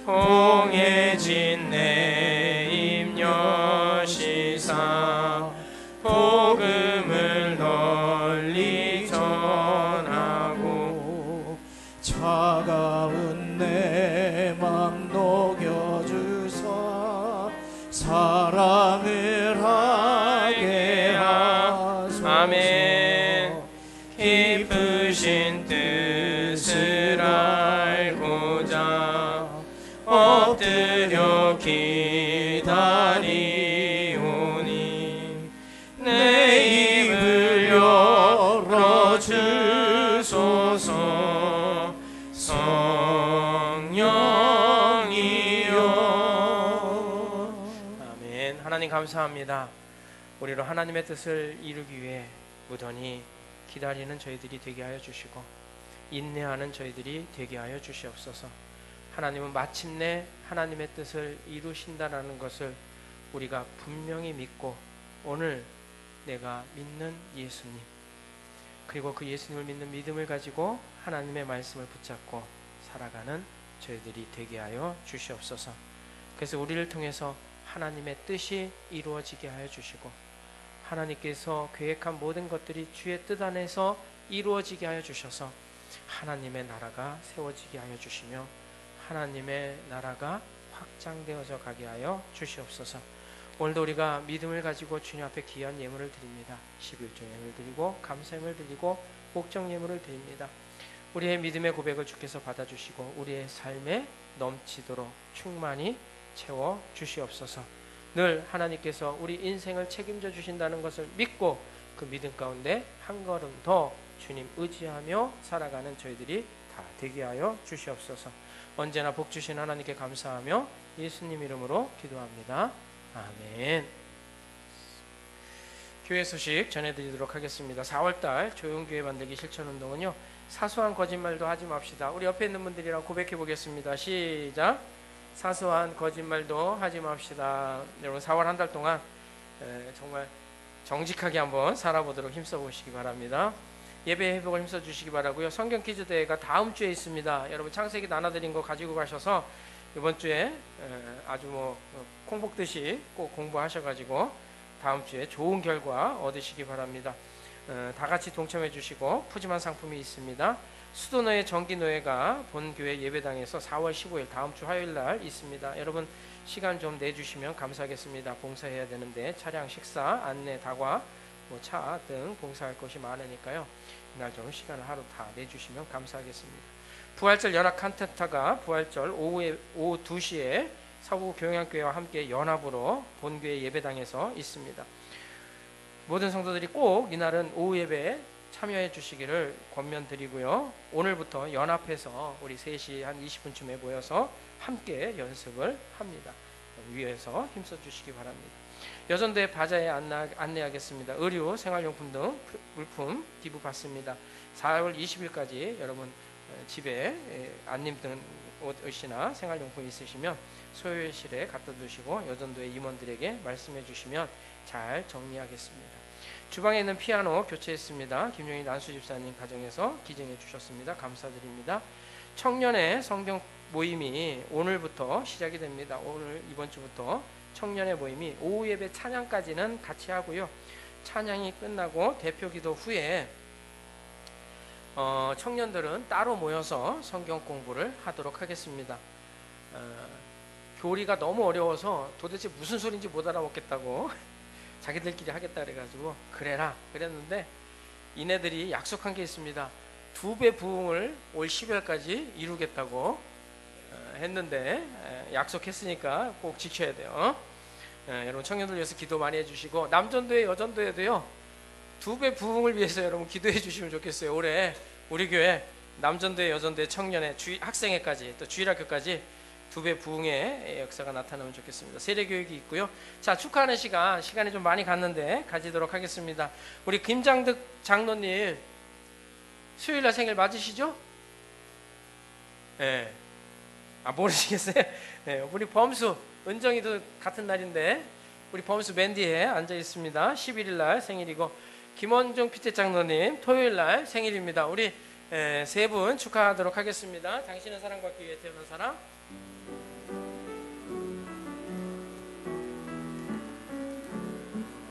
공해진 내 입 여시사 복음을 널리 전하고 차가운 내 맘 녹여주사 사랑을 하게 하소서. 아멘. 기다리오니 내 입을 열어주소서 성령이여. 아멘. 하나님 감사합니다. 우리로 하나님의 뜻을 이루기 위해 무던히 기다리는 저희들이 되게 하여 주시고 인내하는 저희들이 되게 하여 주시옵소서. 하나님은 마침내 하나님의 뜻을 이루신다라는 것을 우리가 분명히 믿고 오늘 내가 믿는 예수님 그리고 그 예수님을 믿는 믿음을 가지고 하나님의 말씀을 붙잡고 살아가는 저희들이 되게 하여 주시옵소서. 그래서 우리를 통해서 하나님의 뜻이 이루어지게 하여 주시고 하나님께서 계획한 모든 것들이 주의 뜻 안에서 이루어지게 하여 주셔서 하나님의 나라가 세워지게 하여 주시며 하나님의 나라가 확장되어져 가게 하여 주시옵소서. 오늘도 우리가 믿음을 가지고 주님 앞에 귀한 예물을 드립니다. 11조 예물을 드리고 감사 예물을 드리고 목적 예물을 드립니다. 우리의 믿음의 고백을 주께서 받아주시고 우리의 삶에 넘치도록 충만히 채워 주시옵소서. 늘 하나님께서 우리 인생을 책임져 주신다는 것을 믿고 그 믿음 가운데 한 걸음 더 주님 의지하며 살아가는 저희들이 다 되게 하여 주시옵소서. 언제나 복 주신 하나님께 감사하며 예수님 이름으로 기도합니다. 아멘. 교회 소식 전해드리도록 하겠습니다. 4월달 조용교회 만들기 실천운동은요, 사소한 거짓말도 하지 맙시다. 우리 옆에 있는 분들이랑 고백해 보겠습니다. 시작. 사소한 거짓말도 하지 맙시다. 여러분 4월 한 달 동안 정말 정직하게 한번 살아보도록 힘써 보시기 바랍니다. 예배 회복을 힘써 주시기 바라고요. 성경 퀴즈 대회가 다음 주에 있습니다. 여러분 창세기 나눠드린 거 가지고 가셔서 이번 주에 아주 콩 볶듯이 꼭 공부하셔가지고 다음 주에 좋은 결과 얻으시기 바랍니다. 다 같이 동참해 주시고 푸짐한 상품이 있습니다. 수도노예 정기노예가 본교회 예배당에서 4월 15일 다음 주 화요일 날 있습니다. 여러분 시간 좀 내주시면 감사하겠습니다. 봉사해야 되는데 차량 식사, 안내, 다과, 차 등 봉사할 것이 많으니까요. 이날 좀 시간을 하루 다 내주시면 감사하겠습니다. 부활절 연합 칸타타가 부활절 오후 2시에 서부 교영교회와 함께 연합으로 본교회 예배당에서 있습니다. 모든 성도들이 꼭 이날은 오후 예배에 참여해 주시기를 권면드리고요. 오늘부터 연합해서 우리 3시 한 20분쯤에 모여서 함께 연습을 합니다. 위에서 힘써 주시기 바랍니다. 여전도의 바자에 안내하겠습니다. 의류, 생활용품 등 물품 기부 받습니다. 4월 20일까지 여러분 집에 안님 등 옷이나 생활용품 있으시면 소요실에 갖다 두시고 여전도의 임원들에게 말씀해 주시면 잘 정리하겠습니다. 주방에 있는 피아노 교체했습니다. 김용희 난수 집사님 가정에서 기증해 주셨습니다. 감사드립니다. 청년의 성경 모임이 오늘부터 시작이 됩니다. 오늘 이번 주부터 청년의 모임이 오후 예배 찬양까지는 같이 하고요. 찬양이 끝나고 대표 기도 후에 청년들은 따로 모여서 성경 공부를 하도록 하겠습니다. 교리가 너무 어려워서 도대체 무슨 소리인지 못 알아먹겠다고 자기들끼리 하겠다 그래가지고 그래라 그랬는데 이네들이 약속한 게 있습니다. 2배 부흥을 올 12월까지 이루겠다고 했는데 약속했으니까 꼭 지켜야 돼요. 여러분 청년들 위해서 기도 많이 해주시고 남전도회 여전도회도요 2배 부흥을 위해서 여러분 기도해 주시면 좋겠어요. 올해 우리 교회 남전도회 여전도회 청년회 학생회까지 또 주일학교까지 2배 부흥의 역사가 나타나면 좋겠습니다. 세례교육이 있고요. 자, 축하하는 시간이 좀 많이 갔는데 가지도록 하겠습니다. 우리 김장득 장로님 수요일날 생일 맞으시죠? 네. 모르시겠어요? 네. 우리 범수 은정이도 같은 날인데 우리 범수 맨디에 앉아 있습니다. 11일날 생일이고 김원중 피태 장로님 토요일날 생일입니다. 우리 세 분 축하하도록 하겠습니다. 당신은 사랑받기 위해 태어난 사람.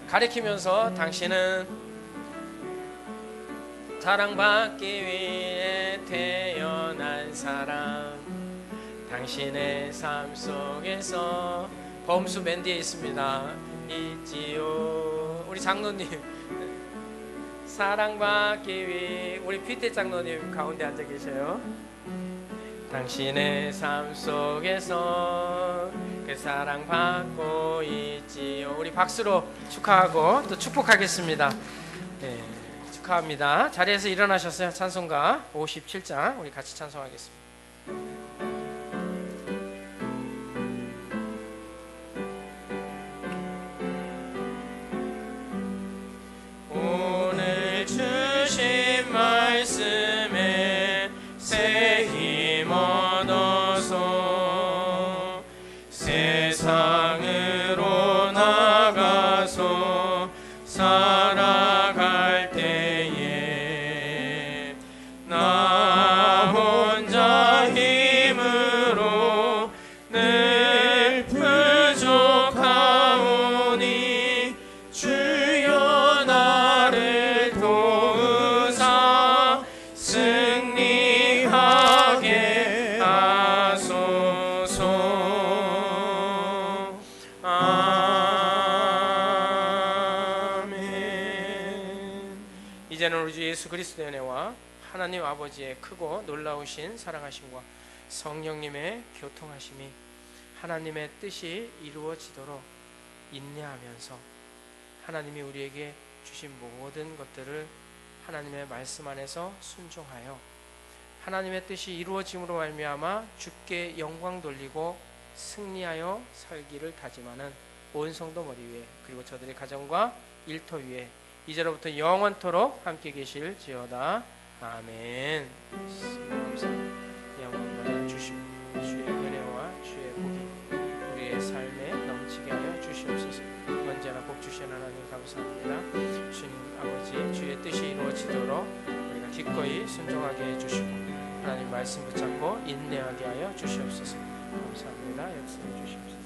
가리키면서 당신은 사랑받기 위해 태어난 사람. 당신의 삶 속에서 범수 맨디에 있습니다. 있지요. 우리 장로님 사랑받기 위해 우리 피태 장로님 가운데 앉아 계셔요. 당신의 삶 속에서 그 사랑 받고 있지요. 우리 박수로 축하하고 또 축복하겠습니다. 네, 축하합니다. 자리에서 일어나셨어요. 찬송가 57장 우리 같이 찬송하겠습니다. 오늘 주신 말씀에 새 힘 얻어서 세상으로 나가서 살아갈 때에 나 혼자 힘으로 늘 부족하오니 주여 나를 도우사 승리하게 하소서. 아멘. 이제는 우리 주 예수 그리스도의 은혜와 하나님 아버지의 크고 놀라우신 사랑하심과 성령님의 교통하심이 하나님의 뜻이 이루어지도록 인내하면서 하나님이 우리에게 주신 모든 것들을 하나님의 말씀 안에서 순종하여 하나님의 뜻이 이루어짐으로 말미암아 주께 영광 돌리고 승리하여 살기를 다짐하는 온 성도 머리 위에 그리고 저들의 가정과 일터 위에 이제로부터 영원토록 함께 계실지어다. 아멘. 영원 받아 주시고 주의 은혜와 주의 복이 우리의 삶에 넘치게 하여 주시옵소서. 언제나 복 주신 하나님 감사합니다. 주님 아버지 주의 뜻이 이루어지도록 우리가 기꺼이 순종하게 해주시고 하나님 말씀 붙잡고 인내하게 하여 주시옵소서. 감사합니다. 역사해 주시옵소서.